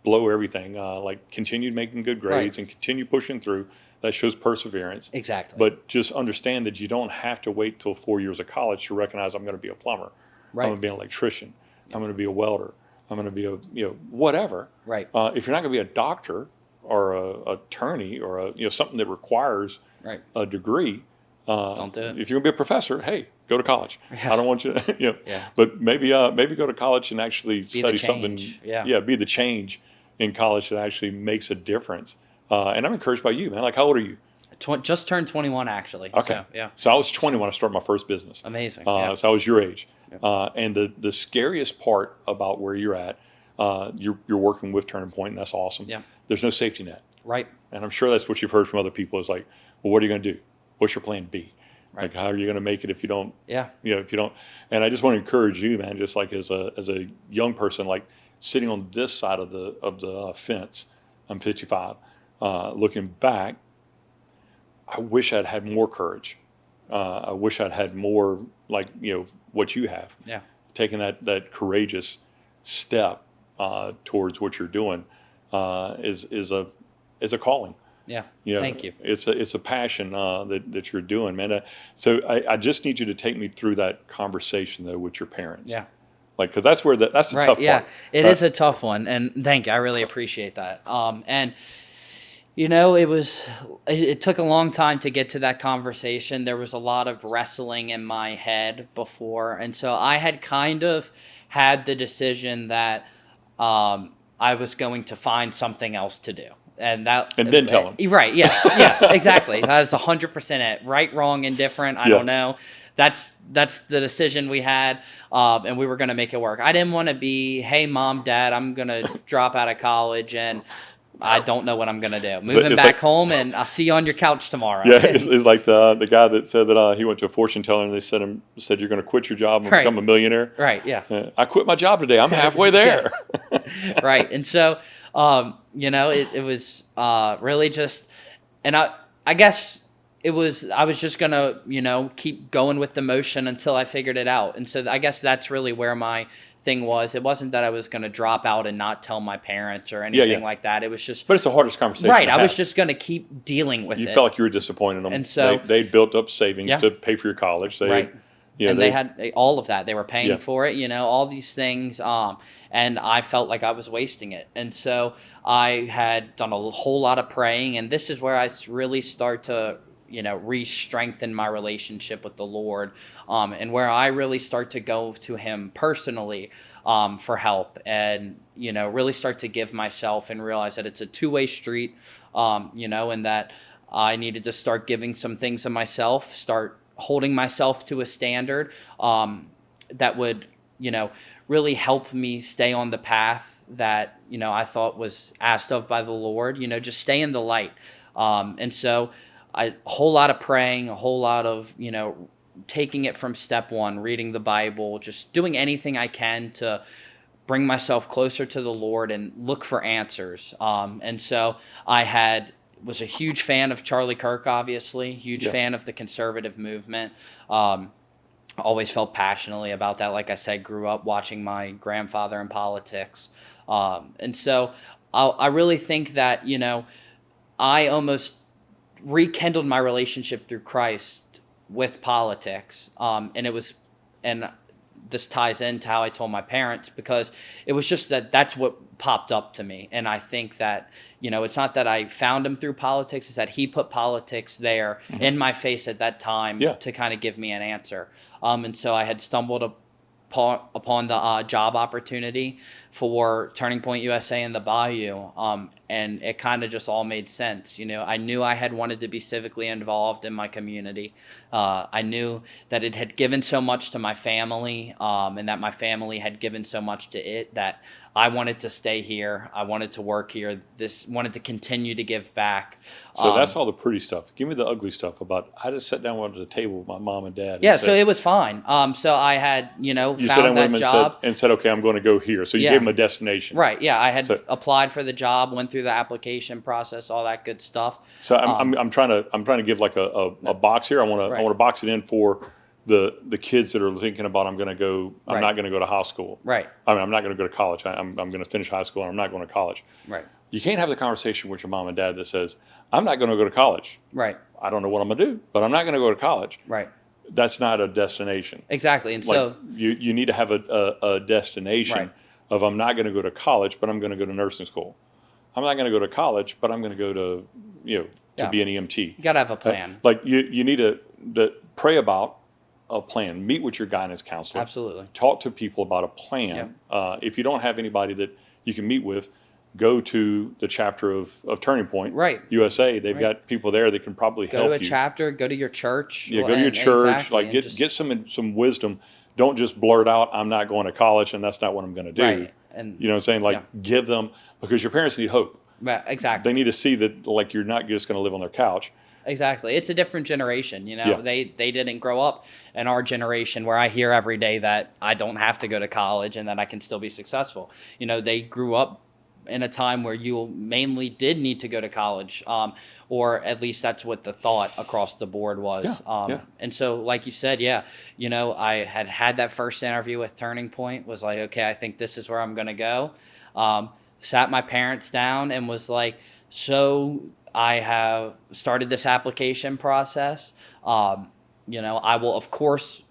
Speaker 2: blow everything. Like continue making good grades and continue pushing through. That shows perseverance.
Speaker 3: Exactly.
Speaker 2: But just understand that you don't have to wait till 4 years of college to recognize I'm going to be a plumber.
Speaker 3: Right.
Speaker 2: I'm going to be an electrician. I'm going to be a welder. I'm going to be a whatever.
Speaker 3: Right.
Speaker 2: If you're not going to be a doctor or a attorney or something that requires a degree,
Speaker 3: don't do it.
Speaker 2: If you're going to be a professor, hey, go to college. I don't want you to,
Speaker 3: Yeah.
Speaker 2: But maybe go to college and actually study something.
Speaker 3: Yeah.
Speaker 2: Be the change in college that actually makes a difference. And I'm encouraged by you, man. Like, how old are you?
Speaker 3: Just turned 21, actually.
Speaker 2: Okay.
Speaker 3: So,
Speaker 2: So I was 20 when I started my first business.
Speaker 3: Amazing.
Speaker 2: So I was your age. And the scariest part about where you're at, you're working with Turning Point, and that's awesome.
Speaker 3: Yeah.
Speaker 2: There's no safety net.
Speaker 3: Right.
Speaker 2: And I'm sure that's what you've heard from other people is like, well, what are you going to do? What's your plan B?
Speaker 3: Right.
Speaker 2: Like, how are you going to make it if you don't?
Speaker 3: Yeah.
Speaker 2: If you don't. And I just want to encourage you, man, just like as a young person, like sitting on this side of the fence. I'm 55. Looking back, I wish I'd had more courage. I wish I'd had more, like, what you have.
Speaker 3: Yeah.
Speaker 2: Taking that courageous step towards what you're doing is a calling.
Speaker 3: Yeah. Thank you.
Speaker 2: It's a passion that you're doing, man. So I just need you to take me through that conversation though with your parents.
Speaker 3: Yeah.
Speaker 2: Like, because that's the tough part.
Speaker 3: Yeah, it is a tough one, and thank you. I really appreciate that. And it took a long time to get to that conversation. There was a lot of wrestling in my head before, and so I had kind of had the decision that I was going to find something else to do. And then
Speaker 2: tell them.
Speaker 3: Right, yes, exactly. That is 100% it. Right, wrong, indifferent, I don't know. That's the decision we had, and we were going to make it work. I didn't want to be, hey, Mom, Dad, I'm going to drop out of college, and I don't know what I'm going to do. Moving back home, and I'll see you on your couch tomorrow.
Speaker 2: Yeah, it's like the guy that said that he went to a fortune teller, and they said you're going to quit your job and become a millionaire.
Speaker 3: Right, yeah.
Speaker 2: I quit my job today. I'm halfway there.
Speaker 3: Right, and so, it was really just, and I guess I was just going to, keep going with the motion until I figured it out. And so I guess that's really where my thing was. It wasn't that I was going to drop out and not tell my parents or anything like that. It was just...
Speaker 2: But it's the hardest conversation
Speaker 3: Right.
Speaker 2: to
Speaker 3: I
Speaker 2: have.
Speaker 3: was just going to keep dealing with it.
Speaker 2: You felt like you were disappointing them.
Speaker 3: And so...
Speaker 2: They built up savings to pay for your college.
Speaker 3: Right. And they had all of that. They were paying for it, all these things. And I felt like I was wasting it. And so I had done a whole lot of praying. And this is where I really start to... re-strengthen my relationship with the Lord, and where I really start to go to Him personally for help, and really start to give myself and realize that it's a two-way street, and that I needed to start giving some things of myself, start holding myself to a standard that would really help me stay on the path that I thought was asked of by the Lord, just stay in the light, and so a whole lot of praying, a whole lot of, taking it from step one, reading the Bible, just doing anything I can to bring myself closer to the Lord and look for answers. And so I was a huge fan of Charlie Kirk, obviously, huge fan of the conservative movement. Always felt passionately about that. Like I said, grew up watching my grandfather in politics. And so I really think that, I almost rekindled my relationship through Christ with politics. And this ties into how I told my parents, because it was just that's what popped up to me. And I think that, it's not that I found him through politics, it's that he put politics there in my face at that time to kind of give me an answer. And so I had stumbled upon the job opportunity for Turning Point USA in the Bayou. And it kind of just all made sense. I knew I had wanted to be civically involved in my community. I knew that it had given so much to my family, and that my family had given so much to it, that I wanted to stay here. I wanted to work here. Wanted to continue to give back.
Speaker 2: So that's all the pretty stuff. Give me the ugly stuff about, I just sat down at the table with my mom and dad.
Speaker 3: Yeah, so it was fine. So I had,
Speaker 2: you
Speaker 3: found that job.
Speaker 2: And said, okay, I'm going to go here. So you gave them a destination.
Speaker 3: Right, yeah. I had applied for the job, went through the application process, all that good stuff.
Speaker 2: So I'm trying to give like a box here. I want to box it in for the kids that are thinking about, I'm not going to go to high school.
Speaker 3: Right.
Speaker 2: I'm not going to go to college. I'm going to finish high school and I'm not going to college.
Speaker 3: Right.
Speaker 2: You can't have the conversation with your mom and dad that says, I'm not going to go to college.
Speaker 3: Right.
Speaker 2: I don't know what I'm going to do, but I'm not going to go to college.
Speaker 3: Right.
Speaker 2: That's not a destination.
Speaker 3: Exactly. And
Speaker 2: like,
Speaker 3: so
Speaker 2: you need to have a destination of, I'm not going to go to college, but I'm going to go to nursing school. I'm not going to go to college, but I'm going to go to, to be an EMT.
Speaker 3: You got to have a plan.
Speaker 2: You need to pray about a plan. Meet with your guidance counselor.
Speaker 3: Absolutely.
Speaker 2: Talk to people about a plan. Yep. If you don't have anybody that you can meet with, go to the chapter of Turning Point USA. They've got people there that can probably help you.
Speaker 3: Go to a chapter. Go to your church.
Speaker 2: Yeah, go to your church. Exactly. Get some wisdom. Don't just blurt out, I'm not going to college and that's not what I'm going to do.
Speaker 3: Right. And
Speaker 2: you know what I'm saying? Give them, because your parents need hope.
Speaker 3: Right. Exactly.
Speaker 2: They need to see that you're not just going to live on their couch.
Speaker 3: Exactly. It's a different generation. They didn't grow up in our generation where I hear every day that I don't have to go to college and that I can still be successful. They grew up in a time where you mainly did need to go to college, or at least that's what the thought across the board was. And so, like you said, I had that first interview with Turning Point, was like, okay, I think this is where I'm going to go. Sat my parents down and was like, so I have started this application process. I will, of course,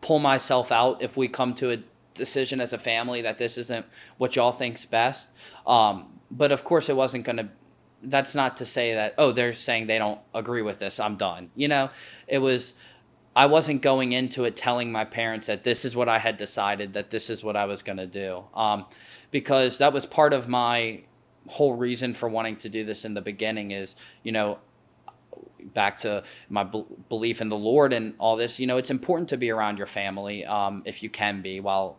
Speaker 3: pull myself out if we come to a decision as a family that this isn't what y'all think's best. But of course, it wasn't going to. That's not to say that, they're saying they don't agree with this, I'm done. It was. I wasn't going into it telling my parents that this is what I had decided, that this is what I was going to do, because that was part of my whole reason for wanting to do this in the beginning is, back to my belief in the Lord and all this, it's important to be around your family, if you can be, while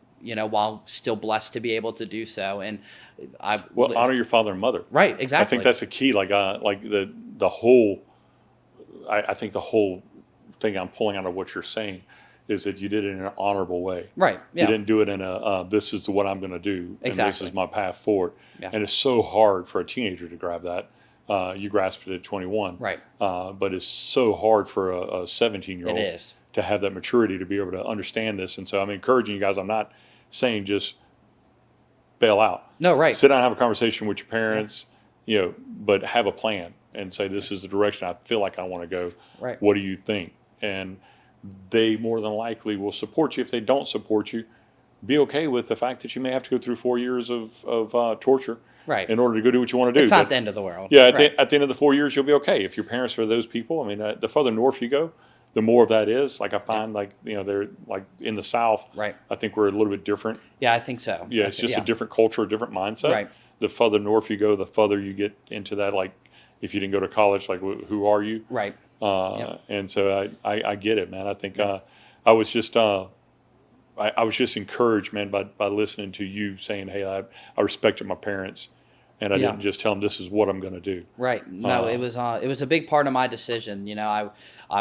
Speaker 3: still blessed to be able to do so. And
Speaker 2: honor your father and mother.
Speaker 3: Right. Exactly.
Speaker 2: I think that's a key. The whole, I think the whole thing I'm pulling out of what you're saying is that you did it in an honorable way.
Speaker 3: Right. Yeah.
Speaker 2: You didn't do it in a, this is what I'm going to do.
Speaker 3: Exactly.
Speaker 2: And this is my path forward.
Speaker 3: Yeah.
Speaker 2: And it's so hard for a teenager to grab that. You grasped it at 21.
Speaker 3: Right.
Speaker 2: But it's so hard for a 17-year-old.
Speaker 3: It is.
Speaker 2: To have that maturity to be able to understand this. And so I'm encouraging you guys. I'm not saying just bail out.
Speaker 3: No, right.
Speaker 2: Sit down and have a conversation with your parents, but have a plan and say, this is the direction I feel like I want to go.
Speaker 3: Right.
Speaker 2: What do you think? And they more than likely will support you. If they don't support you, be okay with the fact that you may have to go through 4 years of torture in order to go do what you want to do.
Speaker 3: It's not the end of the world.
Speaker 2: Yeah, at the end of the 4 years, you'll be okay. If your parents are those people, I mean, the further north you go, the more of that is. Like I find, they're like in the South.
Speaker 3: Right.
Speaker 2: I think we're a little bit different.
Speaker 3: Yeah, I think so.
Speaker 2: Yeah, it's just a different culture, a different mindset.
Speaker 3: Right.
Speaker 2: The further north you go, the further you get into that. Like, if you didn't go to college, like, who are you?
Speaker 3: Right.
Speaker 2: And so I get it, man. I think I was just encouraged, man, by listening to you saying, hey, I respected my parents. And I didn't just tell them this is what I'm going to do. Right.
Speaker 3: No, it was a big part of my decision. I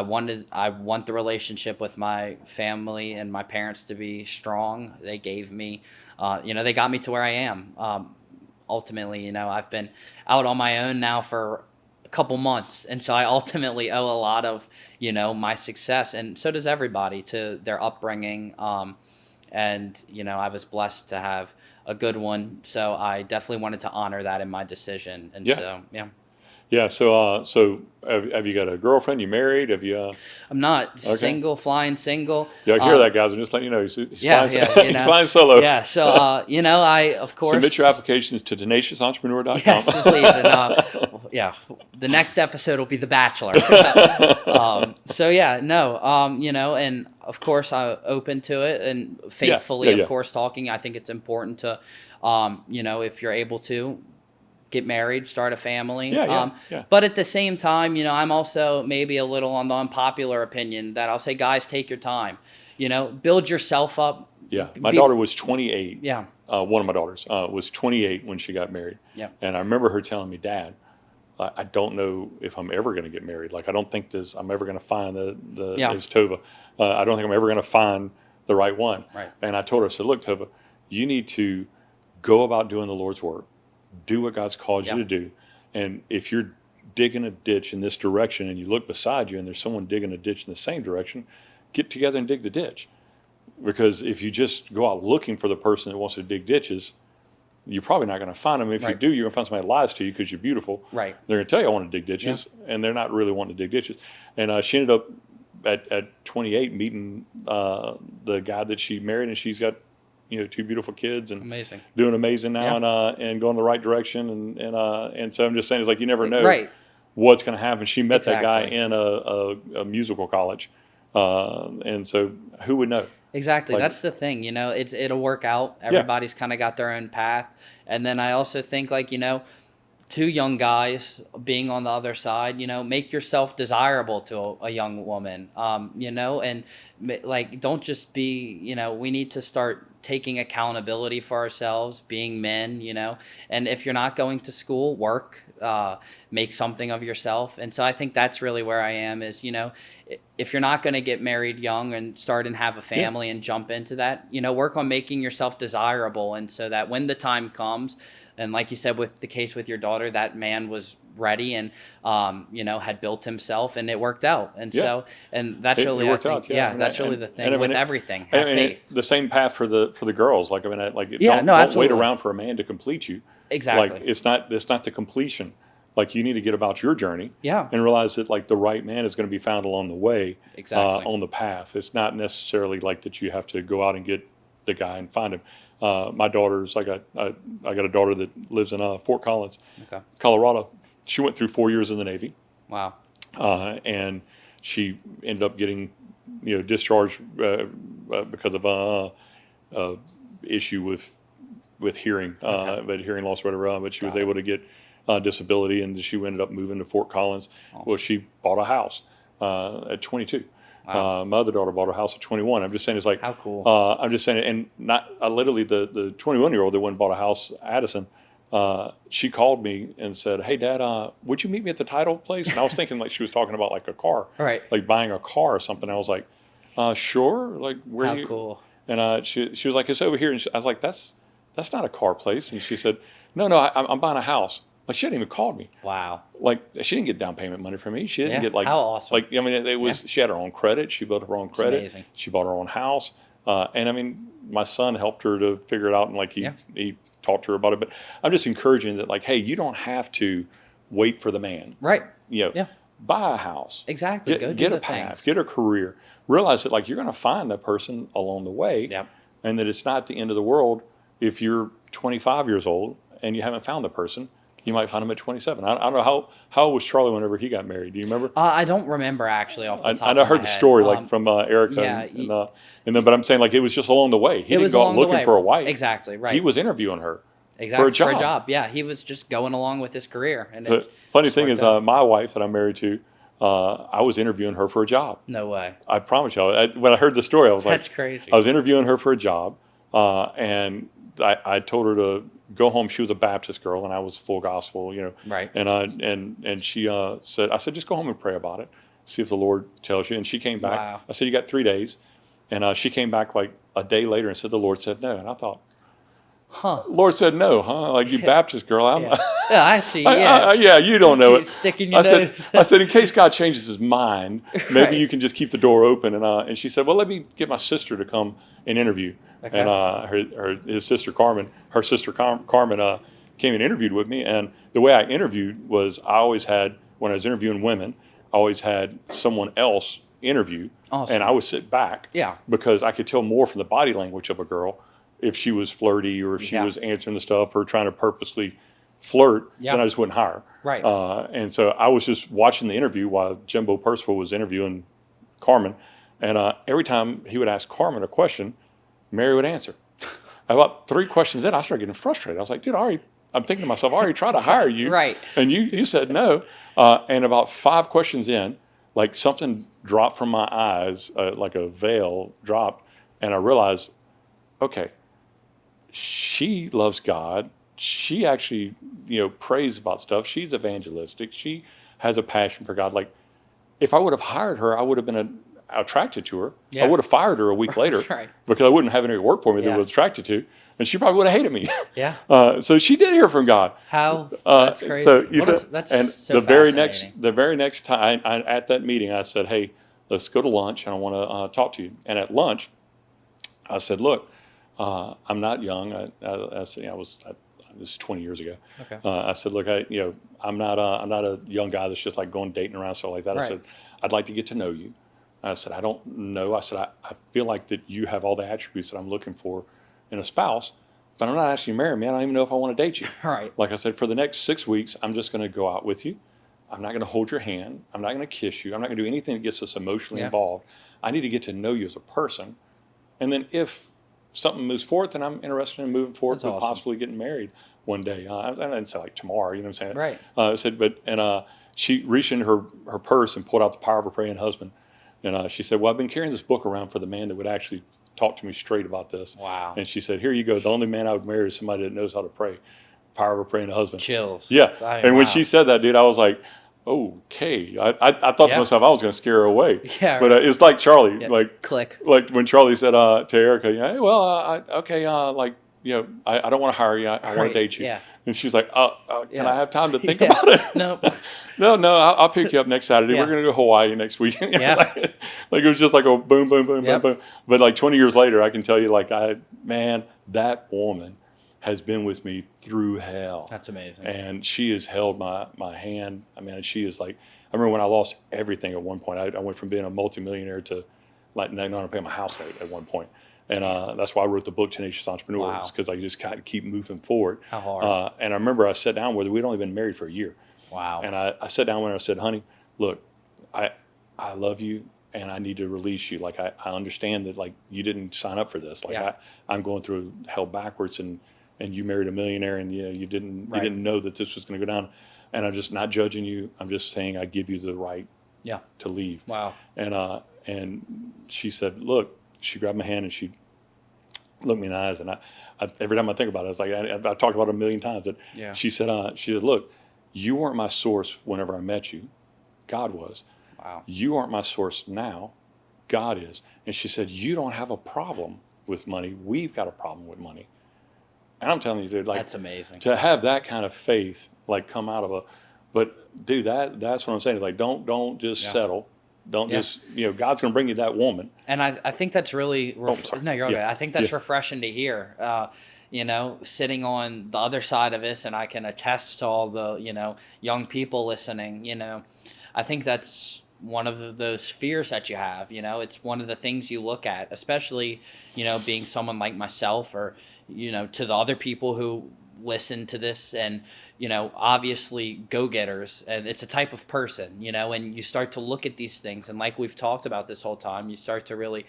Speaker 3: want the relationship with my family and my parents to be strong. They gave me, they got me to where I am. Ultimately, I've been out on my own now for a couple months, and so I ultimately owe a lot of, my success, and so does everybody, to their upbringing. And, I was blessed to have a good one. So I definitely wanted to honor that in my decision. And
Speaker 2: Yeah. So have you got a girlfriend? You married? Have you?
Speaker 3: I'm not
Speaker 2: Okay.
Speaker 3: single, flying single.
Speaker 2: Yeah, I hear that, guys. I'm just letting you know he's
Speaker 3: Yeah,
Speaker 2: flying.
Speaker 3: yeah,
Speaker 2: He's flying solo.
Speaker 3: Yeah, so I of course
Speaker 2: Submit your applications to tenaciousentrepreneur.com.
Speaker 3: Yes, please. And yeah, the next episode will be The Bachelor. So yeah, no, and of course I'm open to it and faithfully, of course, talking. I think it's important to, if you're able to get married, start a family. But at the same time, I'm also maybe a little on the unpopular opinion that I'll say, guys, take your time, build yourself up.
Speaker 2: Yeah. My daughter was 28.
Speaker 3: Yeah.
Speaker 2: One of my daughters was 28 when she got married.
Speaker 3: Yeah.
Speaker 2: And I remember her telling me, Dad, I don't know if I'm ever going to get married. Like, I don't think I'm ever going to find it was Tova. I don't think I'm ever going to find the right one.
Speaker 3: Right.
Speaker 2: And I told her, I said, look, Tova, you need to go about doing the Lord's work. Do what God's called you to do. And if you're digging a ditch in this direction and you look beside you and there's someone digging a ditch in the same direction, get together and dig the ditch. Because if you just go out looking for the person that wants to dig ditches, you're probably not going to find them. If you do, you're going to find somebody that lies to you because you're beautiful.
Speaker 3: Right.
Speaker 2: They're going to tell you, I want to dig ditches, and they're not really wanting to dig ditches. And she ended up at 28 meeting the guy that she married, and she's got 2 beautiful kids and doing amazing now and going the right direction. And so I'm just saying, it's like you never know what's going to happen. She met that guy in a musical college, and so who would know?
Speaker 3: Exactly. That's the thing, it'll work out. Everybody's kind of got their own path. And then I also think 2 young guys being on the other side, make yourself desirable to a young woman, and don't just be, we need to start taking accountability for ourselves, being men, and if you're not going to school, work, make something of yourself. And so I think that's really where I am is, if you're not going to get married young and start and have a family and jump into that, work on making yourself desirable. And so that when the time comes, and like you said, with the case with your daughter, that man was ready and, had built himself and it worked out. And so, and that's really,
Speaker 2: worked out,
Speaker 3: that's really the thing with everything. Have faith.
Speaker 2: The same path for the girls. Don't
Speaker 3: absolutely.
Speaker 2: wait around for a man to complete you.
Speaker 3: Exactly.
Speaker 2: It's not the completion. You need to get about your journey.
Speaker 3: Yeah.
Speaker 2: And realize that the right man is going to be found along the way.
Speaker 3: Exactly.
Speaker 2: On the path. It's not necessarily that you have to go out and get the guy and find him. My daughter's, I got a daughter that lives in Fort Collins, Colorado. She went through 4 years in the Navy.
Speaker 3: Wow.
Speaker 2: And she ended up getting, discharged because of issue with hearing, but hearing loss, whatever. But she was able to get disability, and she ended up moving to Fort Collins. Awesome. Well, she bought a house at 22. Wow. My other daughter bought a house at 21. I'm just saying, it's
Speaker 3: how cool.
Speaker 2: I'm just saying, and not literally the 21-year-old that went and bought a house, Addison. She called me and said, "Hey, Dad, would you meet me at the title place?" And I was thinking she was talking about a car,
Speaker 3: right?
Speaker 2: Buying a car or something. I was like, "Sure." Where
Speaker 3: how
Speaker 2: you?
Speaker 3: Cool.
Speaker 2: And she was like, "It's over here." And I was like, "That's not a car place." And she said, "No, I'm buying a house." She hadn't even called me.
Speaker 3: Wow.
Speaker 2: She didn't get down payment money from me. She didn't get
Speaker 3: how awesome.
Speaker 2: It was. She had her own credit. She built her own credit.
Speaker 3: Amazing.
Speaker 2: She bought her own house. And my son helped her to figure it out, and he talked to her about it. But I'm just encouraging that, hey, you don't have to wait for the man.
Speaker 3: Right.
Speaker 2: Buy a house.
Speaker 3: Exactly.
Speaker 2: Get a path. Get a career. Realize that you're going to find that person along the way.
Speaker 3: Yep.
Speaker 2: And that it's not the end of the world if you're 25 years old and you haven't found the person. You might find him at 27. I don't know how old was Charlie whenever he got married. Do you remember?
Speaker 3: I don't remember actually off the top of my head.
Speaker 2: I heard the story from Erica. And then, but I'm saying it was just along the way. He didn't go out looking for a wife.
Speaker 3: Exactly, right.
Speaker 2: He was interviewing her
Speaker 3: for
Speaker 2: a job.
Speaker 3: Yeah, he was just going along with his career. And
Speaker 2: the funny thing is, my wife that I'm married to, I was interviewing her for a job.
Speaker 3: No way.
Speaker 2: I promise you. When I heard the story, I was
Speaker 3: that's crazy.
Speaker 2: I was interviewing her for a job, and I told her to go home. She was a Baptist girl, and I was full gospel,
Speaker 3: Right.
Speaker 2: And she said, I said, just go home and pray about it, see if the Lord tells you. And she came back.
Speaker 3: Wow.
Speaker 2: I said, you got 3 days. And she came back a day later and said, the Lord said no. And I thought, Lord said no, huh? You Baptist girl.
Speaker 3: Yeah, I see.
Speaker 2: Yeah, you don't know it.
Speaker 3: Sticking your nose.
Speaker 2: I said, in case God changes his mind, maybe you can just keep the door open. And she said, well, let me get my sister to come and interview. Okay. And her sister Carmen came and interviewed with me. And the way I interviewed was I always had, when I was interviewing women, I always had someone else interview.
Speaker 3: Awesome.
Speaker 2: And I would sit back because I could tell more from the body language of a girl if she was flirty or if she was answering the stuff or trying to purposely flirt, then I just wouldn't hire.
Speaker 3: Right.
Speaker 2: And so I was just watching the interview while Jimbo Percival was interviewing Carmen. And every time he would ask Carmen a question, Mary would answer. About 3 questions in, I started getting frustrated. I was like, dude, I'm thinking to myself, I already tried to hire you.
Speaker 3: Right.
Speaker 2: And you said no. And about 5 questions in, like something dropped from my eyes, like a veil dropped. And I realized, okay, she loves God. She actually, prays about stuff. She's evangelistic. She has a passion for God. Like, if I would have hired her, I would have been attracted to her. I would have fired her a week later because I wouldn't have any work for me that I was attracted to. And she probably would have hated me.
Speaker 3: Yeah.
Speaker 2: So she did hear from God.
Speaker 3: How? That's crazy.
Speaker 2: So you said,
Speaker 3: that's
Speaker 2: and
Speaker 3: so
Speaker 2: the very next time at that meeting, I said, hey, let's go to lunch and I want to talk to you. And at lunch, I said, look, I'm not young. I said, this is 20 years ago.
Speaker 3: Okay.
Speaker 2: I said, look, I'm not a young guy that's just like going dating around stuff like that. I said, I'd like to get to know you. I said, I don't know. I said, I feel like that you have all the attributes that I'm looking for in a spouse, but I'm not asking you to marry me. I don't even know if I want to date you.
Speaker 3: Right.
Speaker 2: Like I said, for the next 6 weeks, I'm just going to go out with you. I'm not going to hold your hand. I'm not going to kiss you. I'm not going to do anything that gets us emotionally involved. I need to get to know you as a person. And then if something moves forward, then I'm interested in moving forward to possibly getting married one day. I didn't say like tomorrow, you know what I'm saying?
Speaker 3: Right.
Speaker 2: I said, she reached in her purse and pulled out The Power of a Praying Husband. And she said, well, I've been carrying this book around for the man that would actually talk to me straight about this.
Speaker 3: Wow.
Speaker 2: And she said, here you go. The only man I would marry is somebody that knows how to pray. Power of a Praying Husband.
Speaker 3: Chills.
Speaker 2: Yeah. And when she said that, dude, I was like, okay. I thought to myself, I was going to scare her away.
Speaker 3: Yeah.
Speaker 2: But it's like Charlie.
Speaker 3: Yeah.
Speaker 2: Like
Speaker 3: Click.
Speaker 2: Like when Charlie said to Erica, hey, well, I don't want to hire you. I want to date you.
Speaker 3: Yeah.
Speaker 2: And she's like, can I have time to think about it?
Speaker 3: No.
Speaker 2: No, I'll pick you up next Saturday. We're going to go to Hawaii next week.
Speaker 3: Yeah.
Speaker 2: like it was just like a boom, boom, boom, boom, boom. But like 20 years later, I can tell you, that woman has been with me through hell.
Speaker 3: That's amazing.
Speaker 2: And she has held my hand. I mean, she is like, I remember when I lost everything at one point. I went from being a multimillionaire to like not to pay my house note at one point. And that's why I wrote the book Tenacious Entrepreneurs, because I just kind of keep moving forward.
Speaker 3: How hard.
Speaker 2: And I remember I sat down with her. We'd only been married for a year.
Speaker 3: Wow.
Speaker 2: And I sat down with her and I said, honey, look, I love you and I need to release you. Like, I understand that, like, you didn't sign up for this. Like, I'm going through hell backwards and you married a millionaire and you didn't know that this was going to go down. And I'm just not judging you. I'm just saying I give you the right to leave.
Speaker 3: Wow.
Speaker 2: And she said, look, she grabbed my hand and she looked me in the eyes, and I every time I think about it, it's like I talked about it a million times. But she said, look, you weren't my source whenever I met you. God was.
Speaker 3: Wow.
Speaker 2: You aren't my source now. God is. And she said, you don't have a problem with money. We've got a problem with money. And I'm telling you, dude, like,
Speaker 3: that's amazing.
Speaker 2: To have that kind of faith, like, come out of but dude, that's what I'm saying. It's like, don't just settle. Don't just, God's going to bring you that woman.
Speaker 3: And I think that's really, no, you're okay. I think that's refreshing to hear, sitting on the other side of this, and I can attest to all the, young people listening, I think that's one of those fears that you have, it's one of the things you look at, especially, being someone like myself or, to the other people who listen to this and, obviously go-getters, and it's a type of person, and you start to look at these things, and like we've talked about this whole time, you start to really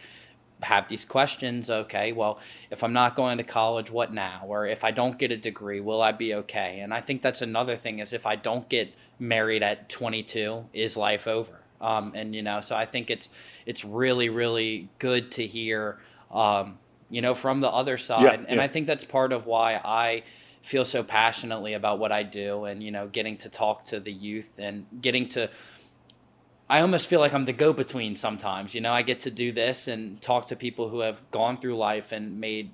Speaker 3: have these questions. Okay, well, if I'm not going to college, what now? Or if I don't get a degree, will I be okay? And I think that's another thing, is if I don't get married at 22, is life over? So I think it's really, really good to hear, from the other side. And I think that's part of why I feel so passionately about what I do, and, getting to talk to the youth and I almost feel like I'm the go-between sometimes, I get to do this and talk to people who have gone through life and made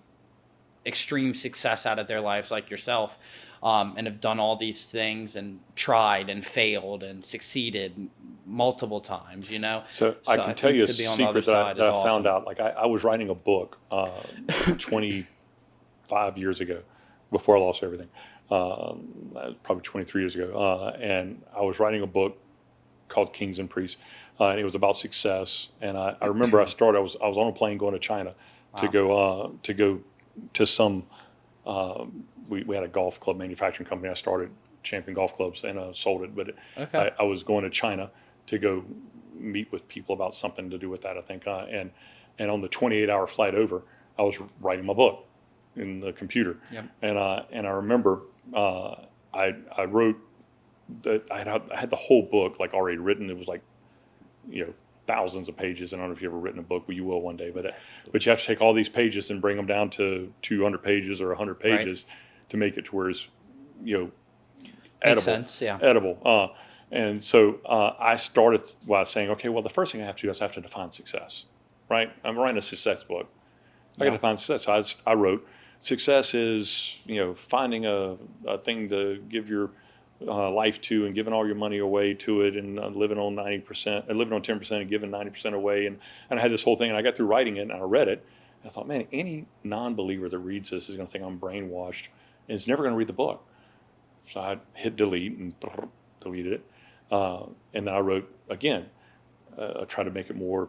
Speaker 3: extreme success out of their lives, like yourself, and have done all these things and tried and failed and succeeded multiple times,
Speaker 2: So I can tell you a secret that I found out. Like, I was writing a book 25 years ago before I lost everything. probably 23 years ago. And I was writing a book called Kings and Priests. And it was about success. And I remember I was on a plane going to China to go to some, we had a golf club manufacturing company. I started Champion Golf Clubs and sold it, but I was going to China to go meet with people about something to do with that, I think. And on the 28-hour flight over, I was writing my book in the computer.
Speaker 3: Yep.
Speaker 2: And I remember I wrote that I had the whole book like already written. It was like, thousands of pages. I don't know if you've ever written a book, but you will one day. But you have to take all these pages and bring them down to 200 pages or 100 pages to make it to where it's, edible.
Speaker 3: Makes sense, yeah.
Speaker 2: Edible. And so I started by saying, okay, well, the first thing I have to do is I have to define success, right? I'm writing a success book. I got to define success. So I wrote, success is, finding a thing to give your life to and giving all your money away to it and living on 90%, living on 10% and giving 90% away. And I had this whole thing and I got through writing it and I read it. And I thought, man, any non-believer that reads this is going to think I'm brainwashed and is never going to read the book. So I hit delete and deleted it. And then I wrote again, I tried to make it more,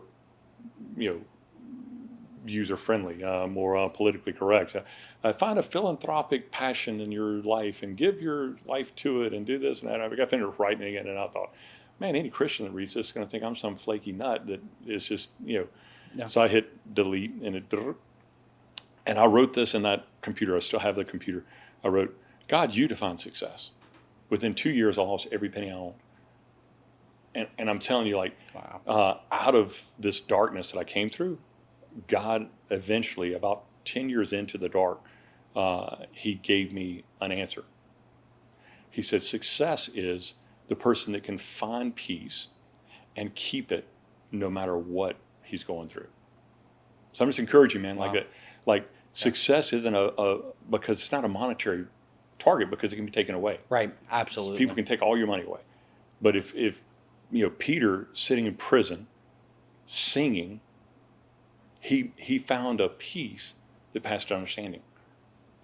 Speaker 2: user-friendly, more politically correct. I find a philanthropic passion in your life and give your life to it and do this and that. I got finished writing it and I thought, man, any Christian that reads this is going to think I'm some flaky nut that is just, Yeah. So I hit delete and I wrote this in that computer. I still have the computer. I wrote, God, you define success. Within 2 years, I lost every penny I owned. And I'm telling you, wow. Out of this darkness that I came through, God eventually, about 10 years into the dark, he gave me an answer. He said, success is the person that can find peace and keep it no matter what he's going through. So I'm just encouraging, man, wow. Success isn't because it's not a monetary target because it can be taken away.
Speaker 3: Right, absolutely.
Speaker 2: People can take all your money away. But if Peter sitting in prison, singing, he found a peace that passed understanding.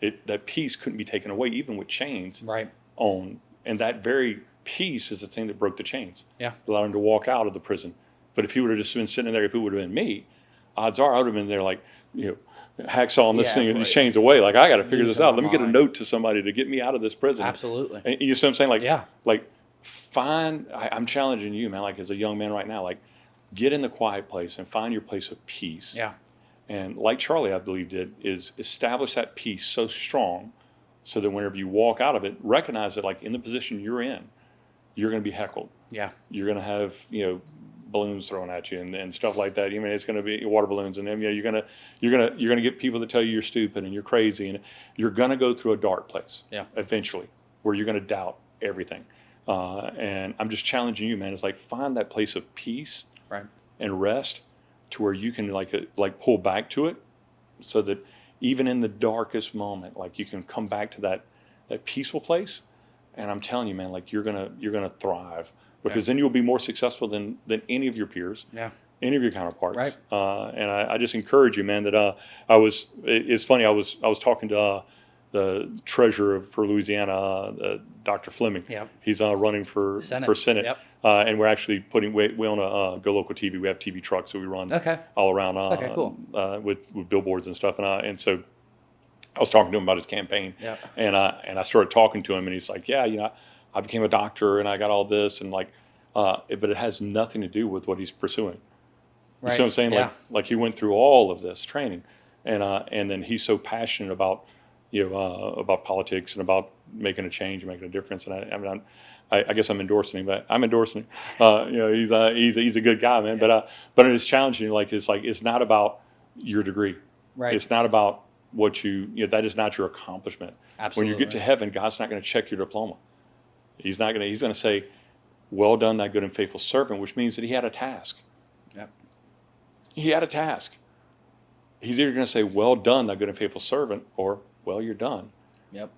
Speaker 2: That peace couldn't be taken away, even with chains on. And that very peace is the thing that broke the chains. Yeah. Allowed him to walk out of the prison. But if he would have just been sitting there, if it would have been me, odds are I would have been there hacksawing this thing and these chains away. I got to figure this out. Let me get a note to somebody to get me out of this prison.
Speaker 3: Absolutely.
Speaker 2: And you see what I'm saying? I'm challenging you, man, as a young man right now, get in the quiet place and find your place of peace. Yeah. And like Charlie, I believe, did, is establish that peace so strong so that whenever you walk out of it, recognize that in the position you're in, you're going to be heckled. Yeah. You're going to have, balloons thrown at you and stuff like that. It's going to be water balloons and you're going to get people that tell you you're stupid and you're crazy and you're going to go through a dark place. Yeah. Eventually, where you're going to doubt everything. And I'm just challenging you, man. It's find that place of peace and rest to where you can pull back to it so that even in the darkest moment, you can come back to that peaceful place. And I'm telling you, man, you're gonna thrive because then you'll be more successful than any of your peers, any of your counterparts. Right. And I just encourage you, man, that it's funny. I was talking to the treasurer for Louisiana, Dr. Fleming. Yep. He's running for Senate. Yep. And we're actually we own a Go Local TV. We have TV trucks that we run all around cool. With billboards and stuff. And so I was talking to him about his campaign. Yep. And I started talking to him and he's like, yeah, I became a doctor and I got all this and but it has nothing to do with what he's pursuing. You see what I'm saying? Yeah. He went through all of this training and then he's so passionate about politics and about making a change and making a difference. And I guess I'm endorsing him, but I'm endorsing him. He's a good guy, man. Yeah. But it's challenging. It's not about your degree. Right. It's not about what that is not your accomplishment. Absolutely. When you get to heaven, God's not going to check your diploma. He's going to say, well done, thy good and faithful servant, which means that he had a task. Yep. He had a task. He's either going to say, well done, thy good and faithful servant, or, well, you're done. Yep.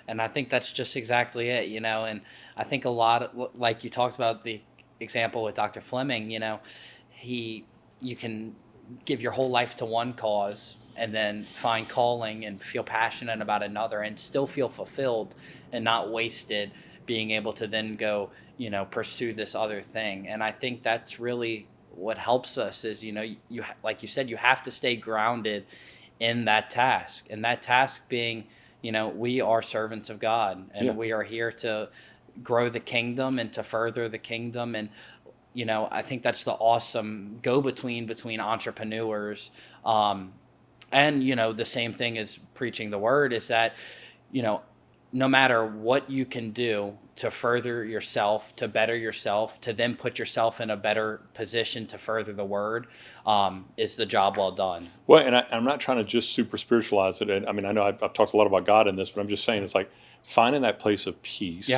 Speaker 3: And I think that's just exactly it, and I think a lot of, like you talked about the example with Dr. Fleming, you can give your whole life to one cause and then find calling and feel passionate about another and still feel fulfilled and not wasted, being able to then go, pursue this other thing. And I think that's really what helps us is, you like you said, you have to stay grounded in that task, and that task being, we are servants of God, and we are here to grow the kingdom and to further the kingdom. And I think that's the awesome between entrepreneurs, and the same thing as preaching the word is that no matter what you can do to further yourself, to better yourself, to then put yourself in a better position to further the word, is the job well done.
Speaker 2: Well, and I'm not trying to just super spiritualize it. And I mean, I know I've talked a lot about God in this, but I'm just saying it's like finding that place of peace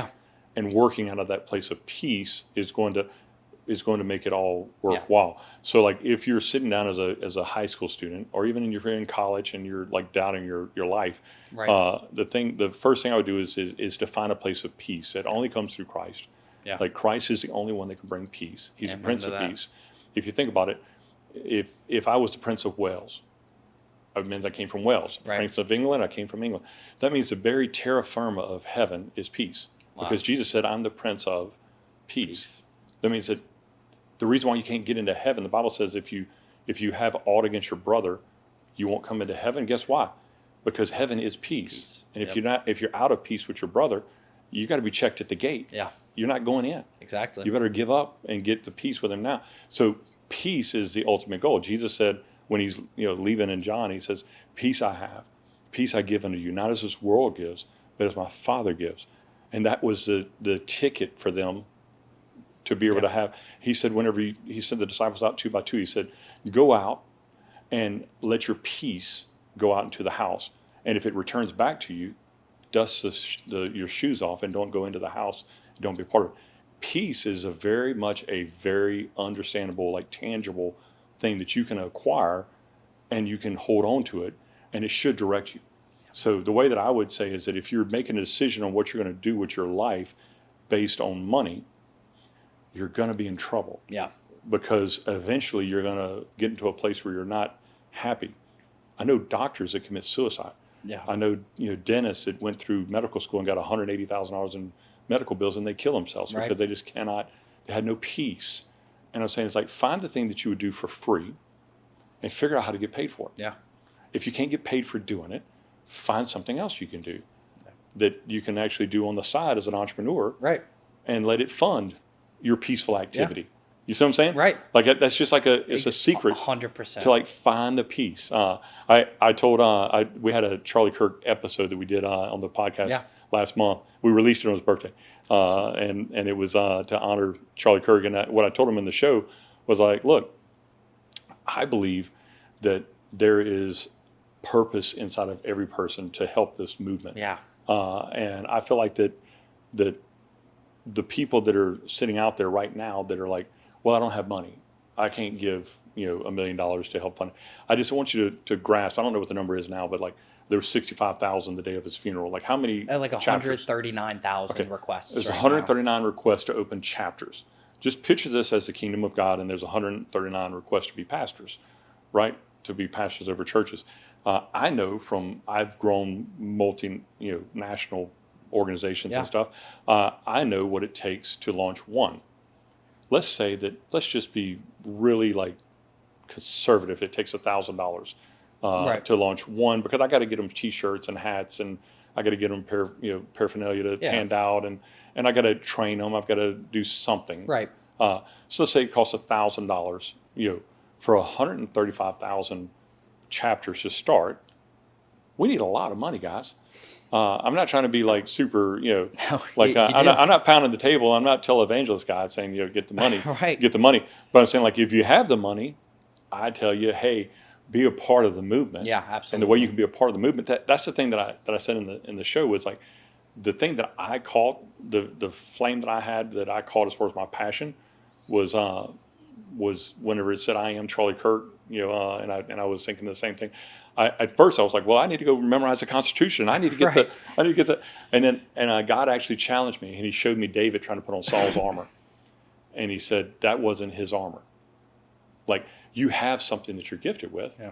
Speaker 2: and working out of that place of peace is going to make it all worthwhile. Yeah. So like if you're sitting down as a high school student, or even if you're in college and you're like doubting your life, right. The first thing I would do is to find a place of peace that only comes through Christ. Yeah. Like Christ is the only one that can bring peace. He's the Prince of Peace. If you think about it, if I was the Prince of Wales, it means I came from Wales. Right. Prince of England, I came from England. That means the very terra firma of heaven is peace. Wow. Because Jesus said, I'm the Prince of Peace. That means that the reason why you can't get into heaven, the Bible says if you have aught against your brother, you won't come into heaven. Guess why? Because heaven is peace. And if you're out of peace with your brother, you got to be checked at the gate. Yeah. You're not going in.
Speaker 3: Exactly.
Speaker 2: You better give up and get the peace with him now. So peace is the ultimate goal. Jesus said when he's leaving in John, he says, peace I have, peace I give unto you, not as this world gives, but as my Father gives. And that was the ticket for them to be able to have. He said he sent the disciples out 2 by 2. He said, go out and let your peace go out into the house. And if it returns back to you, dust your shoes off and don't go into the house. Don't be a part of it. Peace is very much a very understandable, like tangible thing that you can acquire and you can hold on to it, and it should direct you. So the way that I would say is that if you're making a decision on what you're going to do with your life based on money, you're going to be in trouble. Yeah. Because eventually you're going to get into a place where you're not happy. I know doctors that commit suicide. Yeah. I know dentists that went through medical school and got $180,000 in medical bills and they kill themselves because they just cannot. They had no peace. And I'm saying it's like find the thing that you would do for free and figure out how to get paid for it. Yeah. If you can't get paid for doing it, find something else you can do that you can actually do on the side as an entrepreneur. Right. And let it fund your peaceful activity. Yeah. You see what I'm saying? Right. Like that's just like it's a secret
Speaker 3: 100%
Speaker 2: to like find the peace. I told we had a Charlie Kirk episode that we did on the podcast last month. We released it on his birthday. And it was to honor Charlie Kirk. And what I told him in the show was like, look, I believe that there is purpose inside of every person to help this movement. Yeah. And I feel like that the people that are sitting out there right now that are like, well, I don't have money. I can't give $1 million to help fund it. I just want you to grasp. I don't know what the number is now, but like there was 65,000 the day of his funeral. Like how many?
Speaker 3: Like 139,000 requests.
Speaker 2: There's 139 requests to open chapters. Just picture this as the kingdom of God, and there's 139 requests to be pastors, right? To be pastors over churches. I know I've grown national organizations and stuff. I know what it takes to launch one. Let's just be really like conservative. It takes $1,000 to launch one because I got to get them T-shirts and hats, and I got to get them paraphernalia to hand out, and I got to train them. I've got to do something. Right. So let's say it costs $1,000. For 135,000 chapters to start, we need a lot of money, guys. I'm not trying to be like super, I'm not pounding the table. I'm not televangelist guy saying, get the money, get the money. But I'm saying like, if you have the money, I tell you, hey, be a part of the movement. Yeah, absolutely. And the way you can be a part of the movement, that's the thing that I said in the show was like, the thing that I caught, the flame that I had that I caught as far as my passion was whenever it said, I am Charlie Kirk, and I was thinking the same thing. At first I was like, well, I need to go memorize the Constitution. I need to get the, and then God actually challenged me, and he showed me David trying to put on Saul's armor. And he said, that wasn't his armor. Like, you have something that you're gifted with. Yeah.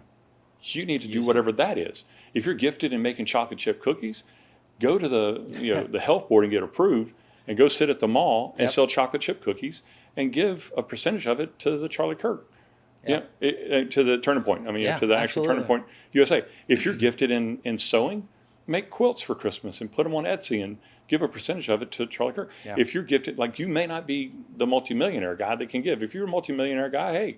Speaker 2: you need to do whatever that is. If you're gifted in making chocolate chip cookies, go to the the health board and get approved, and go sit at the mall and sell chocolate chip cookies and give a percentage of it to the Charlie Kirk. To the Turning Point. I mean, to the actual Turning Point USA. If you're gifted in sewing, make quilts for Christmas and put them on Etsy and give a percentage of it to Charlie Kirk. Yeah. If you're gifted, like, you may not be the multimillionaire guy that can give. If you're a multimillionaire guy, hey,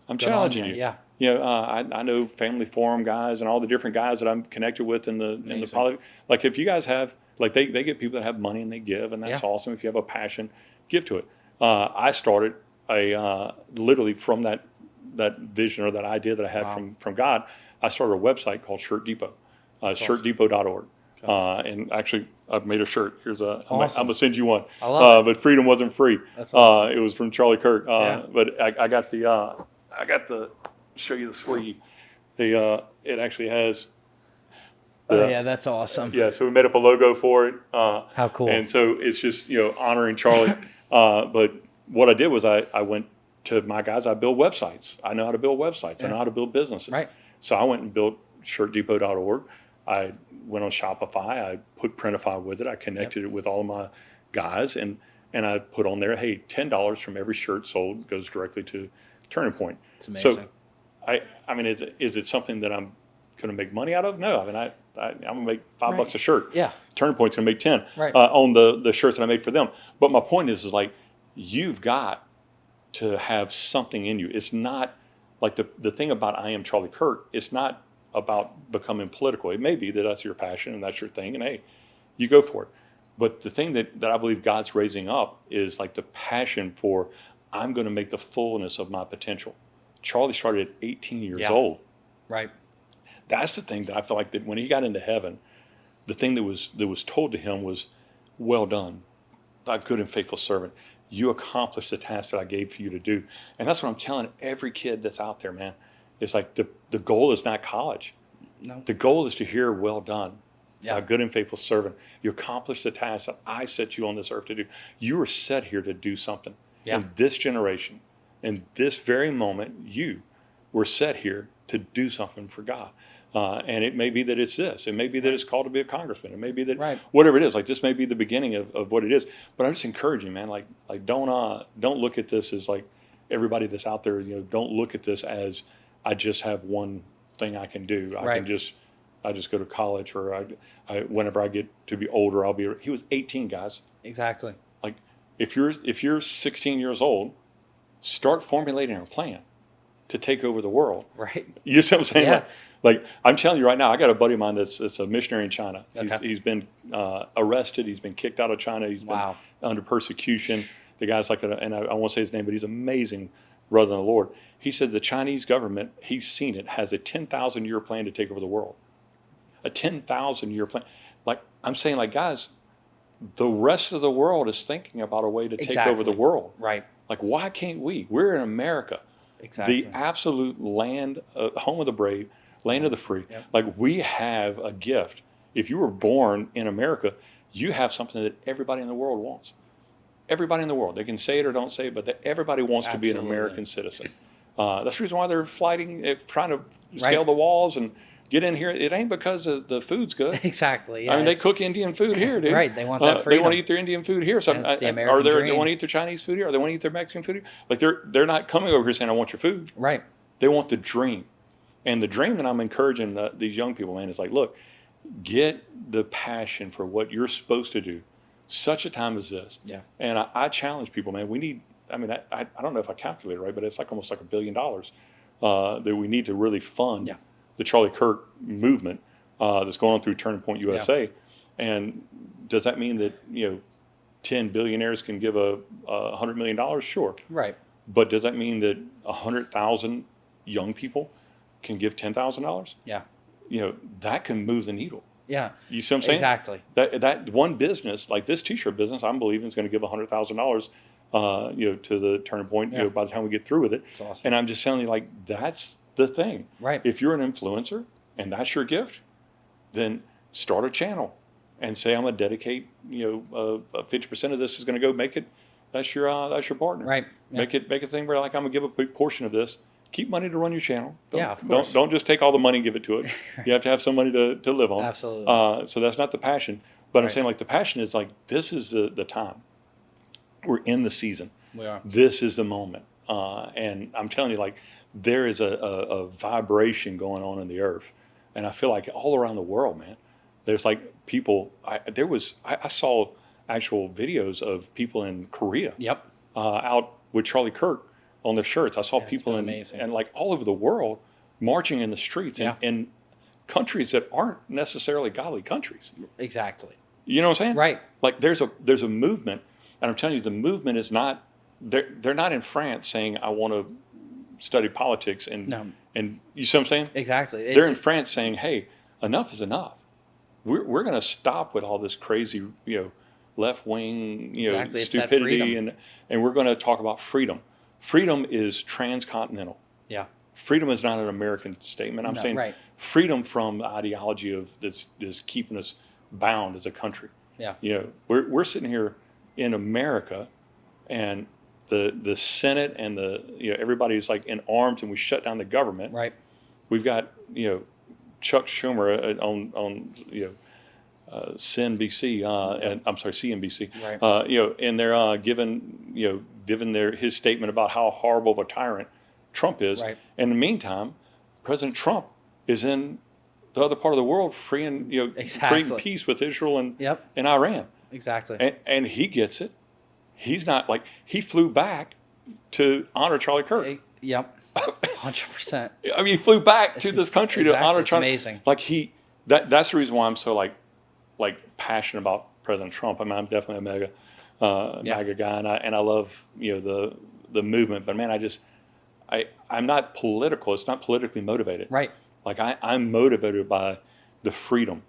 Speaker 2: I'm challenging you. Yeah. I know Family Forum guys and all the different guys that I'm connected with in the politics. Like, if you guys have, like, they get people that have money and they give, and that's awesome. If you have a passion, give to it. I started literally from that vision or that idea that I had from God. I started a website called Shirt Depot, shirtdepot.org. And actually, I've made a shirt. Here's I'm gonna send you one. I love it. But freedom wasn't free. That's awesome. It was from Charlie Kirk. But I got the show you the sleeve. It actually has.
Speaker 3: That's awesome.
Speaker 2: Yeah, so we made up a logo for it.
Speaker 3: How cool!
Speaker 2: And so it's just honoring Charlie. But what I did was I went to my guys. I build websites. I know how to build websites. I know how to build businesses. Right. So I went and built shirtdepot.org. I went on Shopify. I put Printify with it. I connected it with all of my guys, and I put on there, hey, $10 from every shirt sold goes directly to Turning Point.
Speaker 3: It's amazing.
Speaker 2: So, I mean, is it something that I'm going to make money out of? No. I mean, I'm going to make $5 a shirt. Yeah. Turning Point's going to make 10 on the shirts that I made for them. But my point is like, you've got to have something in you. It's not like the thing about I Am Charlie Kirk. It's not about becoming political. It may be that that's your passion and that's your thing, and hey, you go for it. But the thing that I believe God's raising up is like the passion for, I'm going to make the fullness of my potential. Charlie started at 18 years old.
Speaker 3: Right.
Speaker 2: That's the thing that I feel like that when he got into heaven, the thing that was told to him was, well done, thy good and faithful servant. You accomplished the task that I gave for you to do. And that's what I'm telling every kid that's out there, man. It's like the goal is not college. No. The goal is to hear, well done, a good and faithful servant. You accomplished the task that I set you on this earth to do. You were set here to do something. In this generation, in this very moment, you were set here to do something for God. And it may be that it's this. It may be that it's called to be a congressman. It may be that whatever it is. Like, this may be the beginning of what it is. But I'm just encouraging, man. Like don't look at this as like everybody that's out there. Don't look at this as I just have one thing I can do. I just go to college, or I whenever I get to be older, I'll be. He was 18, guys.
Speaker 3: Exactly.
Speaker 2: Like, if you're 16 years old, start formulating a plan to take over the world.
Speaker 3: Right.
Speaker 2: You see what I'm saying? Yeah. Like I'm telling you right now, I got a buddy of mine that's a missionary in China. He's been arrested. He's been kicked out of China. He's been under persecution. The guy's like, and I won't say his name, but he's an amazing brother in the Lord. He said the Chinese government, he's seen it, has a 10,000-year plan to take over the world. A 10,000-year plan. Like, I'm saying, like, guys, the rest of the world is thinking about a way to take over the world.
Speaker 3: Right.
Speaker 2: Like, why can't we? We're in America.
Speaker 3: Exactly.
Speaker 2: The absolute land, home of the brave, land of the free. Yep. Like, we have a gift. If you were born in America, you have something that everybody in the world wants. Everybody in the world. They can say it or don't say it, but everybody wants to be an American citizen. That's the reason why they're trying to scale the walls and get in here. It ain't because the food's good.
Speaker 3: Exactly. Yeah,
Speaker 2: I mean, they cook Indian food here, dude.
Speaker 3: Right. They want that freedom.
Speaker 2: They want to eat their Indian food here. So
Speaker 3: the American dream.
Speaker 2: They want to eat their Chinese food here, or they want to eat their Mexican food here. Like, they're not coming over here saying, I want your food.
Speaker 3: Right.
Speaker 2: They want the dream. And the dream that I'm encouraging these young people, man, is like, look, get the passion for what you're supposed to do. Such a time as this. Yeah. And I challenge people, man. We need, I mean, I don't know if I calculated right, but it's like almost like $1 billion that we need to really fund the Charlie Kirk movement that's going on through Turning Point USA. Yeah. And does that mean that 10 billionaires can give $100 million? Sure.
Speaker 3: Right.
Speaker 2: But does that mean that 100,000 young people can give $10,000? Yeah. That can move the needle. Yeah. You see what I'm saying?
Speaker 3: Exactly.
Speaker 2: That one business, like this T-shirt business, I'm believing is going to give $100,000, to the Turning Point, by the time we get through with it. That's awesome. And I'm just telling you, like, that's the thing. Right. If you're an influencer and that's your gift, then start a channel and say, I'm going to dedicate, 50% of this is going to go make it. That's your partner. Right. Yeah. Make a thing where, like, I'm going to give a big portion of this keep money to run your channel.
Speaker 3: Of course.
Speaker 2: Don't just take all the money and give it to it. You have to have some money to live on.
Speaker 3: Absolutely.
Speaker 2: So that's not the passion. But I'm
Speaker 3: Right.
Speaker 2: saying like the passion is like, this is the time. We're in the season.
Speaker 3: We are.
Speaker 2: This is the moment. And I'm telling you, like, there is a vibration going on in the earth. And I feel like all around the world, man, there's like people, I saw actual videos of people in Korea
Speaker 3: Yep.
Speaker 2: out with Charlie Kirk on their shirts. I saw people and like all over the world marching in the streets in countries that aren't necessarily godly countries.
Speaker 3: Exactly.
Speaker 2: You know what I'm saying?
Speaker 3: Right.
Speaker 2: Like there's a movement, and I'm telling you, the movement is not, they're not in France saying, I want to study politics and you see what I'm saying?
Speaker 3: Exactly.
Speaker 2: They're in France saying, hey, enough is enough. We're going to stop with all this crazy, left wing, stupidity, and we're going to talk about freedom. Freedom is transcontinental.
Speaker 3: Yeah.
Speaker 2: Freedom is not an American statement. I'm saying freedom from the ideology of that's keeping us bound as a country.
Speaker 3: Yeah.
Speaker 2: We're sitting here in America, and the Senate and everybody's like in arms, and we shut down the government.
Speaker 3: Right.
Speaker 2: We've got Chuck Schumer on CNBC, and I'm sorry, CNBC.
Speaker 3: Right.
Speaker 2: And they're giving his statement about how horrible of a tyrant Trump is.
Speaker 3: Right.
Speaker 2: In the meantime, President Trump is in the other part of the world freeing peace with Israel and Iran.
Speaker 3: Exactly.
Speaker 2: And he gets it. He's not like, he flew back to honor Charlie Kirk.
Speaker 3: Yep. 100%.
Speaker 2: I mean, he flew back to this country to honor Charlie.
Speaker 3: It's amazing.
Speaker 2: Like that's the reason why I'm so like passionate about President Trump. I mean, I'm definitely a MAGA guy, and I love the movement. But man, I'm not political. It's not politically motivated.
Speaker 3: Right.
Speaker 2: Like I'm motivated by the freedom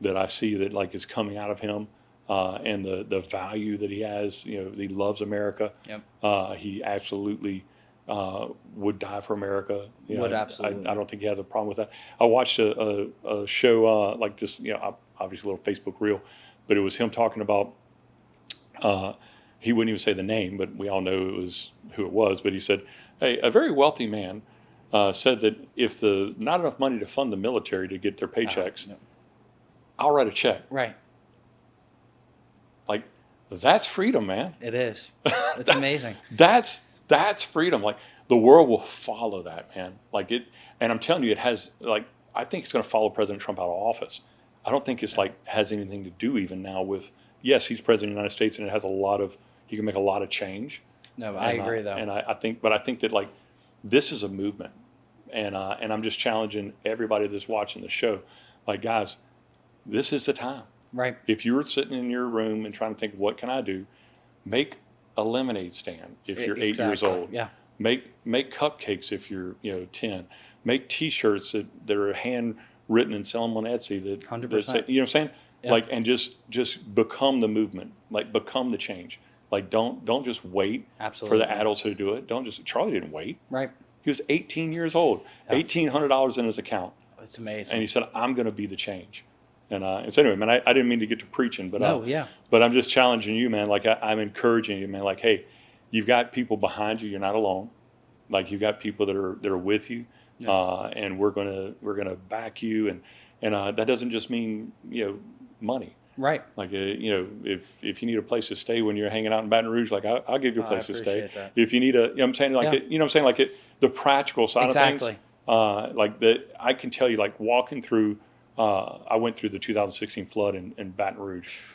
Speaker 2: that I see that like is coming out of him, and the value that he has. He loves America.
Speaker 3: Yep.
Speaker 2: He absolutely would die for America.
Speaker 3: Absolutely.
Speaker 2: I don't think he has a problem with that. I watched a show like just obviously a little Facebook reel, but it was him talking about. He wouldn't even say the name, but we all know it was who it was. But he said, "Hey, a very wealthy man said that if not enough money to fund the military to get their paychecks, I'll write a check."
Speaker 3: Right.
Speaker 2: Like that's freedom, man.
Speaker 3: It is. It's amazing.
Speaker 2: That's freedom. Like the world will follow that, man. Like it, and I'm telling you, it has. Like I think it's going to follow President Trump out of office. I don't think it's like has anything to do even now with. Yes, he's president of the United States, and it has he can make a lot of change.
Speaker 3: No, I agree though.
Speaker 2: And I think that like this is a movement, and I'm just challenging everybody that's watching the show, like guys, this is the time.
Speaker 3: Right.
Speaker 2: If you're sitting in your room and trying to think, what can I do? Make a lemonade stand if you're 8 years old.
Speaker 3: Yeah.
Speaker 2: Make cupcakes if you're 10. Make T-shirts that are handwritten and sell them on Etsy. That
Speaker 3: 100%.
Speaker 2: That say, you know what I'm saying?
Speaker 3: Yeah.
Speaker 2: Like and just become the movement. Like become the change. Like don't just wait
Speaker 3: Absolutely.
Speaker 2: for the adults who do it. Charlie didn't wait.
Speaker 3: Right.
Speaker 2: He was 18 years old.
Speaker 3: Yeah.
Speaker 2: $1,800 in his account.
Speaker 3: It's amazing.
Speaker 2: And he said, "I'm going to be the change." And so anyway, man, I didn't mean to get to preaching, but but I'm just challenging you, man. Like I'm encouraging you, man. Like, hey, you've got people behind you. You're not alone. Like you've got people that are with you, and we're gonna back you. And that doesn't just mean money.
Speaker 3: Right.
Speaker 2: Like if you need a place to stay when you're hanging out in Baton Rouge, like I'll give you a place to stay.
Speaker 3: That.
Speaker 2: If you need I'm saying like the practical side of things. Like that, I can tell you, like walking through. I went through the 2016 flood in Baton Rouge,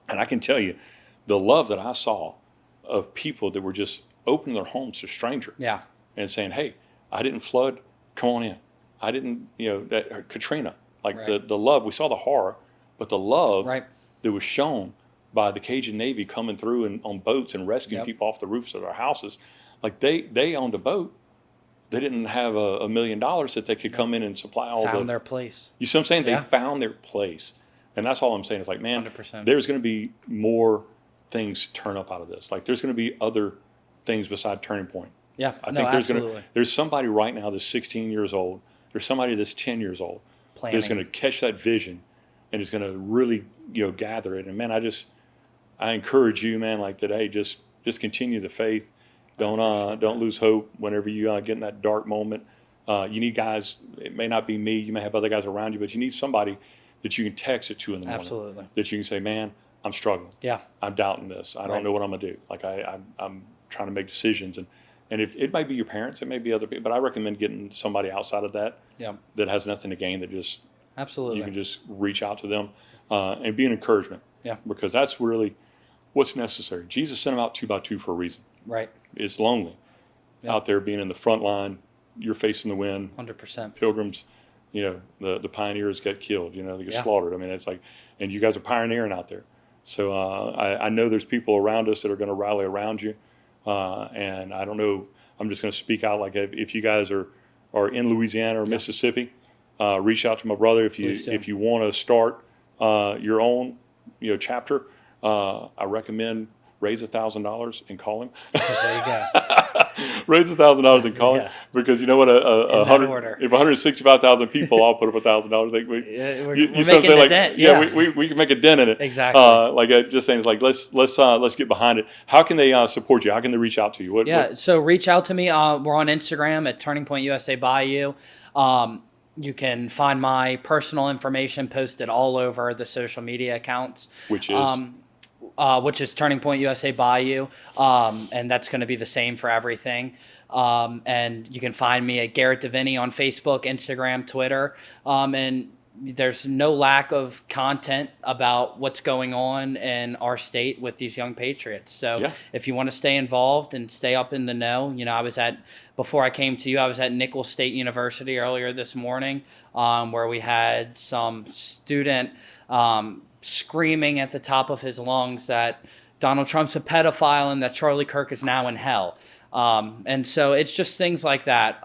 Speaker 2: and I can tell you, the love that I saw of people that were just opening their homes to strangers.
Speaker 3: Yeah.
Speaker 2: And saying, "Hey, I didn't flood. Come on in. I didn't. Katrina. Like the love. We saw the horror, but the love that was shown by the Cajun Navy coming through and on boats and rescuing people off the roofs of their houses. Like they owned a boat. They didn't have $1 million that they could come in and supply all
Speaker 3: found their place.
Speaker 2: You see what I'm saying? They found their place. And that's all I'm saying. It's like, man,
Speaker 3: 100%.
Speaker 2: There's going to be more things turn up out of this. Like there's going to be other things beside Turning Point.
Speaker 3: Yeah,
Speaker 2: I think there's somebody right now that's 16 years old. There's somebody that's 10 years old that's going to catch that vision and is going to really, gather it. And man, I encourage you, man, like that. Hey, just continue the faith. Don't lose hope whenever you get in that dark moment. You need guys. It may not be me. You may have other guys around you, but you need somebody that you can text at 2 in the morning.
Speaker 3: Absolutely.
Speaker 2: That you can say, man, I'm struggling.
Speaker 3: Yeah.
Speaker 2: I'm doubting this. I don't know what I'm gonna do. Like I'm trying to make decisions, and if it might be your parents, it may be other people, but I recommend getting somebody outside of that.
Speaker 3: Yeah.
Speaker 2: That has nothing to gain. That just
Speaker 3: Absolutely.
Speaker 2: you can just reach out to them and be an encouragement.
Speaker 3: Yeah.
Speaker 2: Because that's really what's necessary. Jesus sent them out 2 by 2 for a reason.
Speaker 3: Right.
Speaker 2: It's lonely out there being in the front line. You're facing the wind.
Speaker 3: 100%.
Speaker 2: Pilgrims, the pioneers get killed. They get
Speaker 3: Yeah.
Speaker 2: slaughtered. I mean, it's like, and you guys are pioneering out there. So I know there's people around us that are going to rally around you. And I don't know. I'm just going to speak out. Like if you guys are in Louisiana or Mississippi, reach out to my brother. If you want to start your own chapter, I recommend raise $1,000 and call him.
Speaker 3: There you go.
Speaker 2: Raise $1,000 and call him, because you know what, if 165,000 people all put up $1,000,
Speaker 3: We're
Speaker 2: you
Speaker 3: making a dent.
Speaker 2: we can make a dent in it.
Speaker 3: Exactly.
Speaker 2: Just saying, it's let's get behind it. How can they support you? How can they reach out to you?
Speaker 3: So reach out to me. We're on Instagram at Turning Point USA Bayou. You can find my personal information posted all over the social media accounts, which is Turning Point USA Bayou, and that's going to be the same for everything. And you can find me at Garrett DeVinney on Facebook, Instagram, Twitter, and there's no lack of content about what's going on in our state with these young patriots. So if you want to stay involved and stay up in the know, before I came to you, I was at Nicholls State University earlier this morning, where we had some student screaming at the top of his lungs that Donald Trump's a pedophile and that Charlie Kirk is now in hell. And so it's just things like that.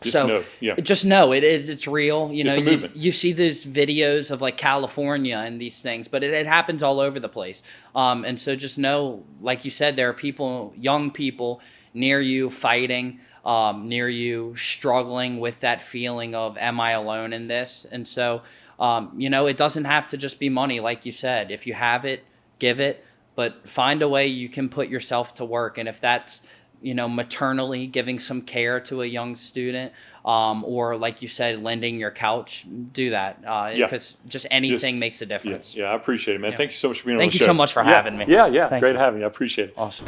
Speaker 3: Just know it's real. You see these videos of like California and these things, but it happens all over the place. And so just know, like you said, there are people, young people near you fighting, near you struggling with that feeling of, am I alone in this? And so, it doesn't have to just be money. Like you said, if you have it, give it, but find a way you can put yourself to work. And if that's, maternally giving some care to a young student, or like you said, lending your couch, do that. Because just anything makes a difference.
Speaker 2: Yeah, I appreciate it, man. Thank you so much for being on the show.
Speaker 3: Thank you so much for having me.
Speaker 2: Great having you. I appreciate it.
Speaker 3: Awesome.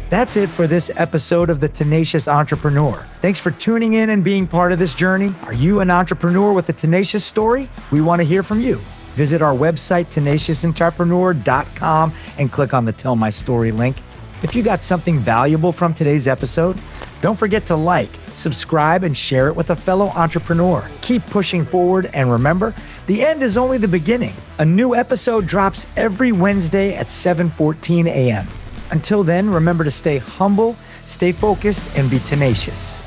Speaker 1: That's it for this episode of The Tenacious Entrepreneur. Thanks for tuning in and being part of this journey. Are you an entrepreneur with a tenacious story? We want to hear from you. Visit our website, tenaciousentrepreneur.com, and click on the Tell My Story link. If you got something valuable from today's episode, don't forget to like, subscribe, and share it with a fellow entrepreneur. Keep pushing forward, and remember, the end is only the beginning. A new episode drops every Wednesday at 7:14 a.m. Until then, remember to stay humble, stay focused, and be tenacious.